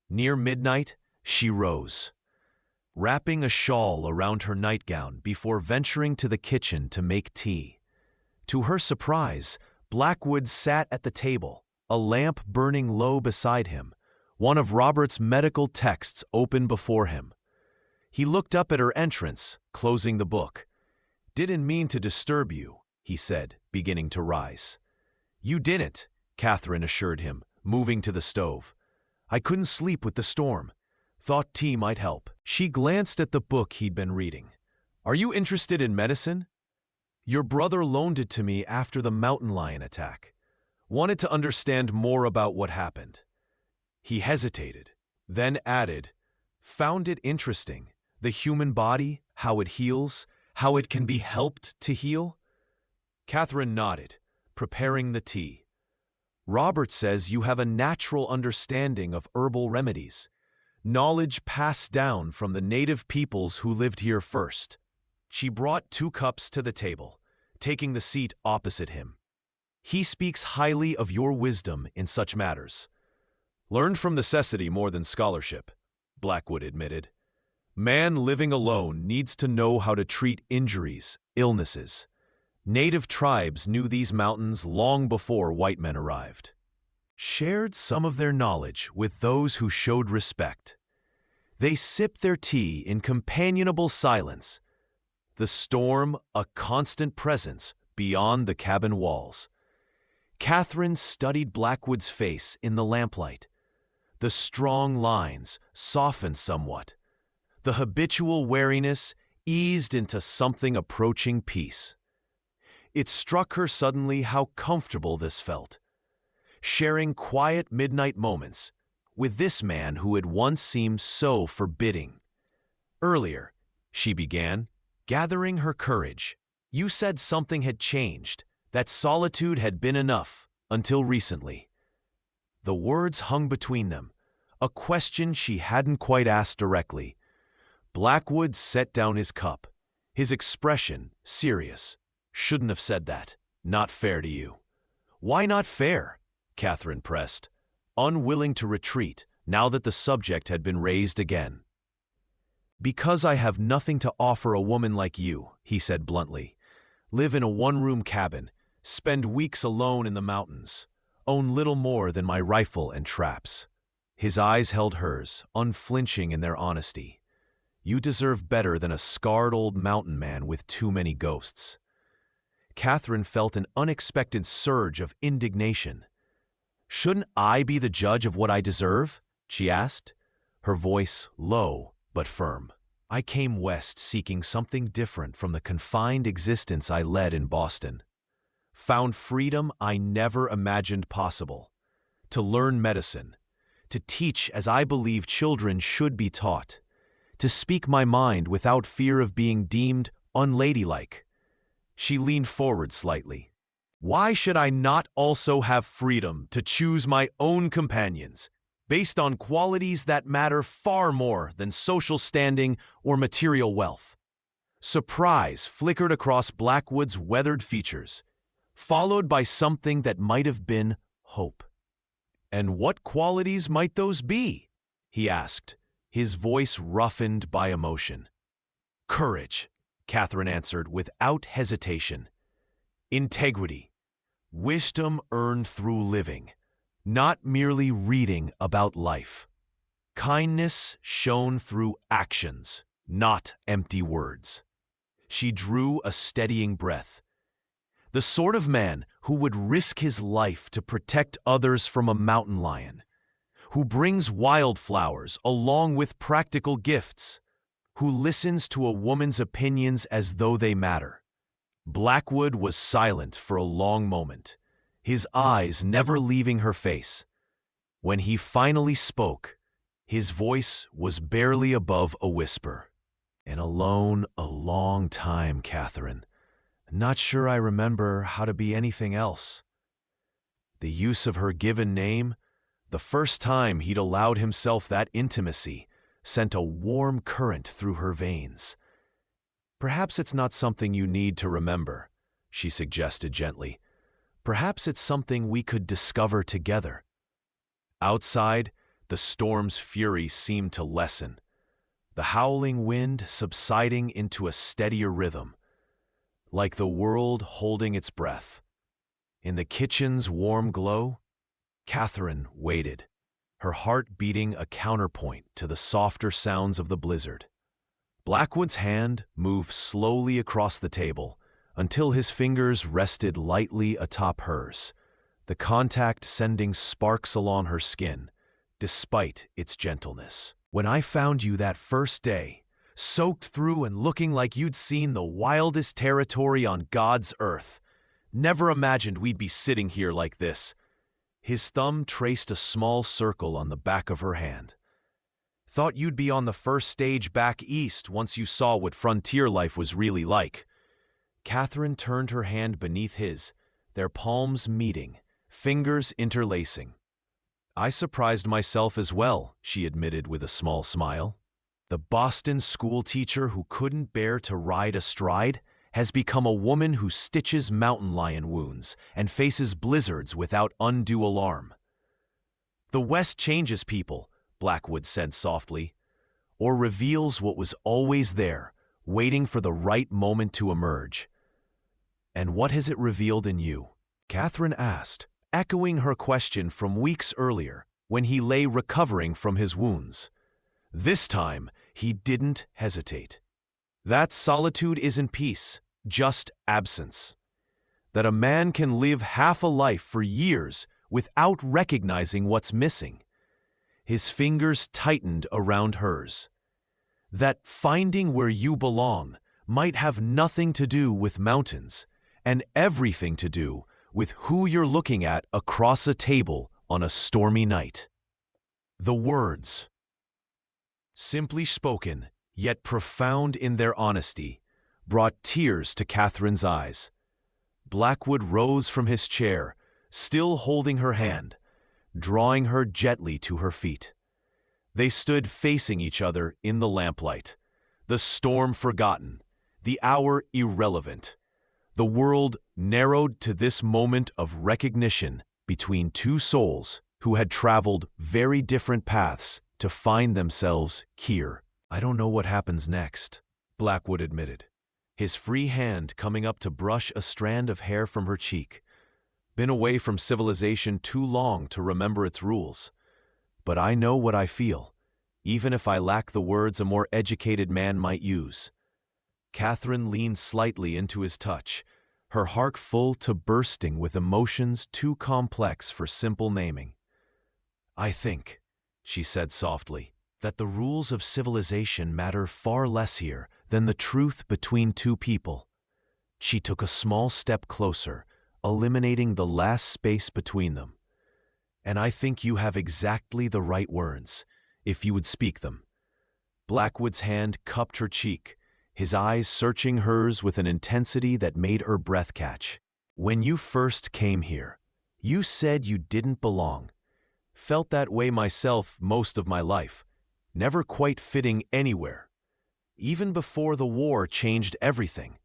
Near midnight, she rose, wrapping a shawl around her nightgown before venturing to the kitchen to make tea. To her surprise, Blackwood sat at the table, a lamp burning low beside him, one of Robert's medical texts open before him. He looked up at her entrance, closing the book. "Didn't mean to disturb you," he said, beginning to rise. "You didn't," Catherine assured him, moving to the stove. "I couldn't sleep with the storm. Thought tea might help." She glanced at the book he'd been reading. "Are you interested in medicine?" "Your brother loaned it to me after the mountain lion attack. Wanted to understand more about what happened." He hesitated, then added, "Found it interesting. The human body, how it heals, how it can be helped to heal?" Catherine nodded, preparing the tea. "Robert says you have a natural understanding of herbal remedies, knowledge passed down from the native peoples who lived here first." She brought 2 cups to the table, taking the seat opposite him. "He speaks highly of your wisdom in such matters." "Learned from necessity more than scholarship," Blackwood admitted. "Man living alone needs to know how to treat injuries, illnesses. Native tribes knew these mountains long before white men arrived. Shared some of their knowledge with those who showed respect. They sipped their tea in companionable silence, the storm a constant presence beyond the cabin walls. Catherine studied Blackwood's face in the lamplight. The strong lines softened somewhat. The habitual wariness eased into something approaching peace. It struck her suddenly how comfortable this felt, sharing quiet midnight moments with this man who had once seemed so forbidding. "Earlier," she began, gathering her courage, "you said something had changed, that solitude had been enough, until recently." The words hung between them, a question she hadn't quite asked directly. Blackwood set down his cup, his expression serious. "Shouldn't have said that. Not fair to you." "Why not fair?" Catherine pressed, unwilling to retreat now that the subject had been raised again. "Because I have nothing to offer a woman like you," he said bluntly. "Live in a one-room cabin, spend weeks alone in the mountains, own little more than my rifle and traps." His eyes held hers, unflinching in their honesty. You deserve better than a scarred old mountain man with too many ghosts. Catherine felt an unexpected surge of indignation. Shouldn't I be the judge of what I deserve? She asked, her voice low but firm. I came west seeking something different from the confined existence I led in Boston. Found freedom I never imagined possible. To learn medicine. To teach as I believe children should be taught. To speak my mind without fear of being deemed unladylike. She leaned forward slightly. Why should I not also have freedom to choose my own companions, based on qualities that matter far more than social standing or material wealth? Surprise flickered across Blackwood's weathered features, followed by something that might have been hope. And what qualities might those be? He asked, his voice roughened by emotion. Courage, Catherine answered without hesitation. Integrity. Wisdom earned through living, not merely reading about life. Kindness shown through actions, not empty words. She drew a steadying breath. The sort of man who would risk his life to protect others from a mountain lion, who brings wildflowers along with practical gifts, who listens to a woman's opinions as though they matter. Blackwood was silent for a long moment, his eyes never leaving her face. When he finally spoke, his voice was barely above a whisper. And alone a long time, Catherine. Not sure I remember how to be anything else. The use of her given name, the first time he'd allowed himself that intimacy, sent a warm current through her veins. Perhaps it's not something you need to remember, she suggested gently. Perhaps it's something we could discover together. Outside, the storm's fury seemed to lessen, the howling wind subsiding into a steadier rhythm, like the world holding its breath. In the kitchen's warm glow, Catherine waited, her heart beating a counterpoint to the softer sounds of the blizzard. Blackwood's hand moved slowly across the table until his fingers rested lightly atop hers, the contact sending sparks along her skin, despite its gentleness. When I found you that first day, soaked through and looking like you'd seen the wildest territory on God's earth, never imagined we'd be sitting here like this. His thumb traced a small circle on the back of her hand. Thought you'd be on the first stage back east once you saw what frontier life was really like. Catherine turned her hand beneath his, their palms meeting, fingers interlacing. I surprised myself as well, she admitted with a small smile. The Boston school teacher who couldn't bear to ride astride has become a woman who stitches mountain lion wounds and faces blizzards without undue alarm. The West changes people, Blackwood said softly, or reveals what was always there, waiting for the right moment to emerge. And what has it revealed in you? Catherine asked, echoing her question from weeks earlier when he lay recovering from his wounds. This time, he didn't hesitate. That solitude isn't peace, just absence. That a man can live half a life for years without recognizing what's missing. His fingers tightened around hers. That finding where you belong might have nothing to do with mountains and everything to do with who you're looking at across a table on a stormy night. The words, simply spoken, yet profound in their honesty, brought tears to Catherine's eyes. Blackwood rose from his chair, still holding her hand, drawing her gently to her feet. They stood facing each other in the lamplight, the storm forgotten, the hour irrelevant. The world narrowed to this moment of recognition between two souls who had traveled very different paths to find themselves here. I don't know what happens next, Blackwood admitted, his free hand coming up to brush a strand of hair from her cheek. Been away from civilization too long to remember its rules. But I know what I feel. even if I lack the words a more educated man might use." Catherine leaned slightly into his touch, her heart full to bursting with emotions too complex for simple naming. "I think," she said softly, "that the rules of civilization matter far less here than the truth between two people." She took a small step closer, eliminating the last space between them. "And I think you have exactly the right words, if you would speak them." Blackwood's hand cupped her cheek, his eyes searching hers with an intensity that made her breath catch. "When you first came here, you said you didn't belong. Felt that way myself most of my life, never quite fitting anywhere. Even before the war changed everything."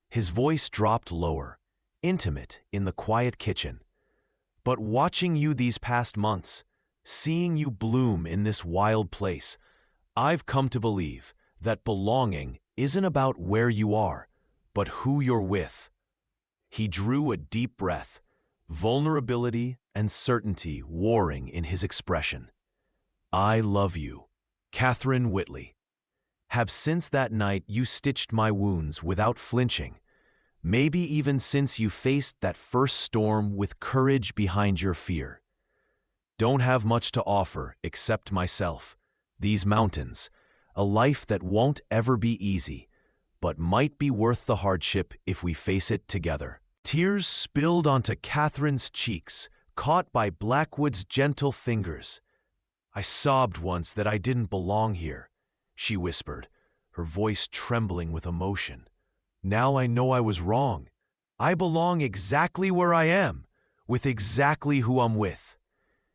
His voice dropped lower, intimate in the quiet kitchen. "But watching you these past months, seeing you bloom in this wild place, I've come to believe that belonging isn't about where you are, but who you're with." He drew a deep breath, vulnerability and certainty warring in his expression. "I love you, Catherine Whitley. Have since that night you stitched my wounds without flinching, maybe even since you faced that first storm with courage behind your fear. Don't have much to offer except myself, these mountains, a life that won't ever be easy, but might be worth the hardship if we face it together." Tears spilled onto Catherine's cheeks, caught by Blackwood's gentle fingers. "I sobbed once that I didn't belong here," she whispered, her voice trembling with emotion. "Now I know I was wrong. I belong exactly where I am, with exactly who I'm with."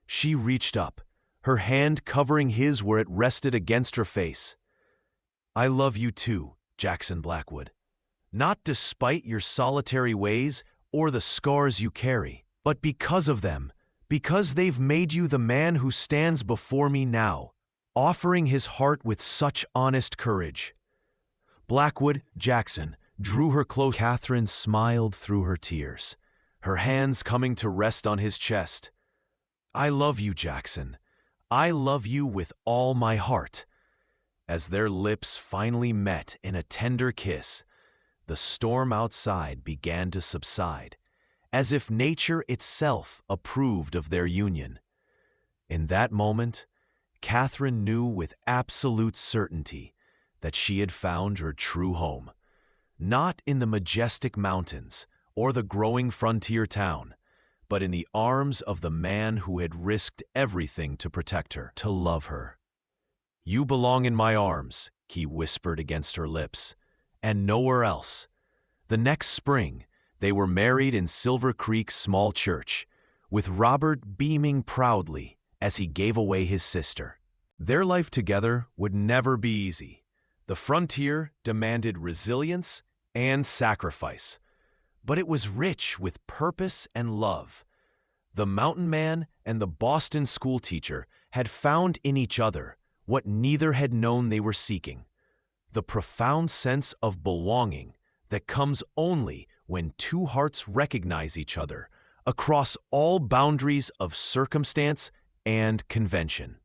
She reached up, her hand covering his where it rested against her face. "I love you too, Jackson Blackwood. Not despite your solitary ways or the scars you carry, but because of them, because they've made you the man who stands before me now, offering his heart with such honest courage." Blackwood, Jackson, drew her close. Catherine smiled through her tears, her hands coming to rest on his chest. "I love you, Jackson. I love you with all my heart." As their lips finally met in a tender kiss, the storm outside began to subside, as if nature itself approved of their union. In that moment, Catherine knew with absolute certainty that she had found her true home, not in the majestic mountains or the growing frontier town, but in the arms of the man who had risked everything to protect her, to love her. "You belong in my arms," he whispered against her lips, "and nowhere else." The next spring, they were married in Silver Creek's small church, with Robert beaming proudly as he gave away his sister. Their life together would never be easy. The frontier demanded resilience and sacrifice, but it was rich with purpose and love. The mountain man and the Boston schoolteacher had found in each other what neither had known they were seeking: the profound sense of belonging that comes only when two hearts recognize each other across all boundaries of circumstance and convention.